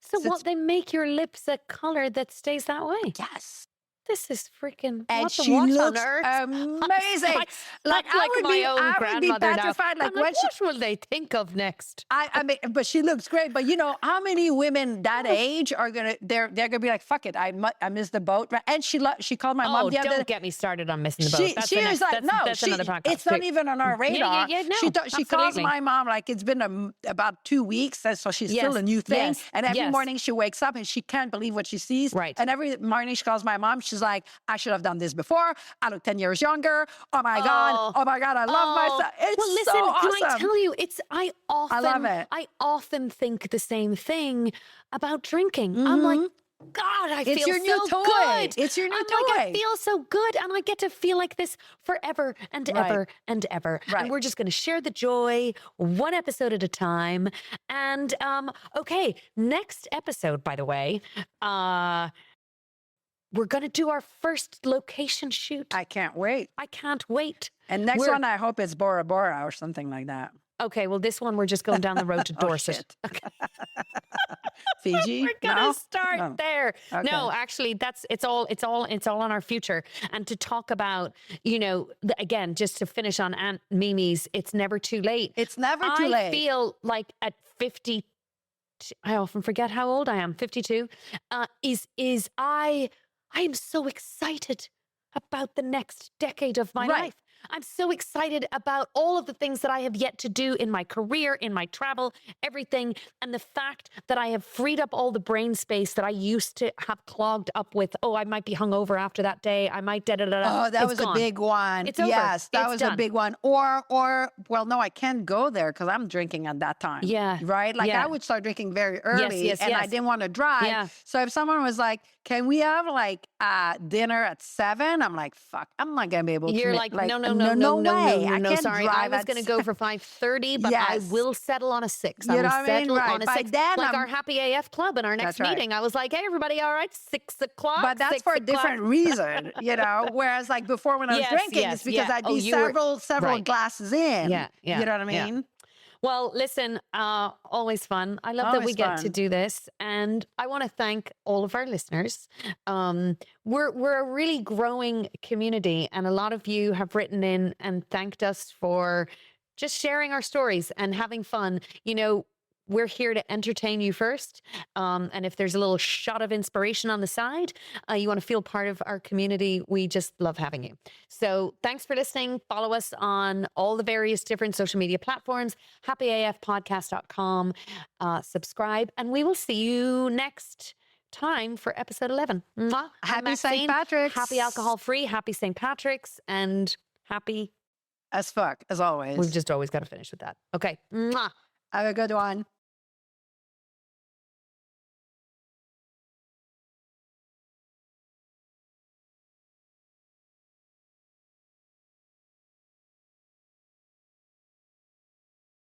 So what, they make your lips a color that stays that way? Yes. This is freaking, and what she the looks on earth? Amazing. Like I would my own grandmother be petrified. Like, what will they think of next? I mean, but she looks great. But you know, how many women that age are gonna? They're gonna be like, fuck it, I missed the boat. And she called my mom. Don't get me started on missing the boat. She was like, no, that's another podcast. It's not even on our radar. No, she calls my mom like it's been about 2 weeks, and so she's still a new thing. And every morning she wakes up and she can't believe what she sees. Right. And every morning she calls my mom. She's like, I should have done this before. I look 10 years younger. Oh my God, I love myself. It's so awesome. Can I tell you, I love it. I often think the same thing about drinking. I'm like, God, I feel your new so toy. good. It's your new toy. Like, I feel so good, and I get to feel like this forever and ever and ever. Right. And we're just going to share the joy one episode at a time. And okay, next episode, by the way, we're going to do our first location shoot. I can't wait. I can't wait. And next one, I hope it's Bora Bora or something like that. Okay, well, this one, we're just going down the road to Dorset. Oh, shit. Okay. Fiji? We're gonna No? start No. there. Okay. No, actually, it's all on our future. And to talk about, again, just to finish on Aunt Mimi's, it's never too late. It's never too I late. feel like at 50, I often forget how old I am. 52. I am so excited about the next decade of my life. I'm so excited about all of the things that I have yet to do in my career, in my travel, everything. And the fact that I have freed up all the brain space that I used to have clogged up with, I might be hungover after that day. I might Oh, that was gone. a big one. It's over. Yes, that It's was done. a big one. Or, well, no, I can't go there because I'm drinking at that time. Yeah. Right? Like Yeah. I would start drinking very early yes, and I yes. didn't want to drive. Yeah. So if someone was like, can we have like dinner at 7? I'm like, fuck, I'm not going to be able to. You're like, no way. I can't sorry. drive I was at going to go for 5:30, but I Yes. will settle on a 6. You I know will what I mean? settle Right. on a By 6. then, Like I'm- our Happy AF Club in our next That's right. meeting. I was like, hey, everybody, all right, 6 o'clock. But that's 6 for a o'clock. different reason, Whereas like before when I was Yes, drinking, yes, it's because yeah. I'd Oh, be you were- several right. glasses in. Yeah. You know what I yeah. mean? Well, listen, always fun. I love that we Always get to fun. do this. And I want to thank all of our listeners. We're a really growing community, and a lot of you have written in and thanked us for just sharing our stories and having fun. We're here to entertain you first. And if there's a little shot of inspiration on the side, you want to feel part of our community, we just love having you. So thanks for listening. Follow us on all the various different social media platforms, happyafpodcast.com. Subscribe, and we will see you next time for episode 11. Mwah. I'm Happy St. Maxine. Patrick's. Happy alcohol-free, happy St. Patrick's, and happy... As fuck, as always. We've just always got to finish with that. Okay. Mwah. Have a good one.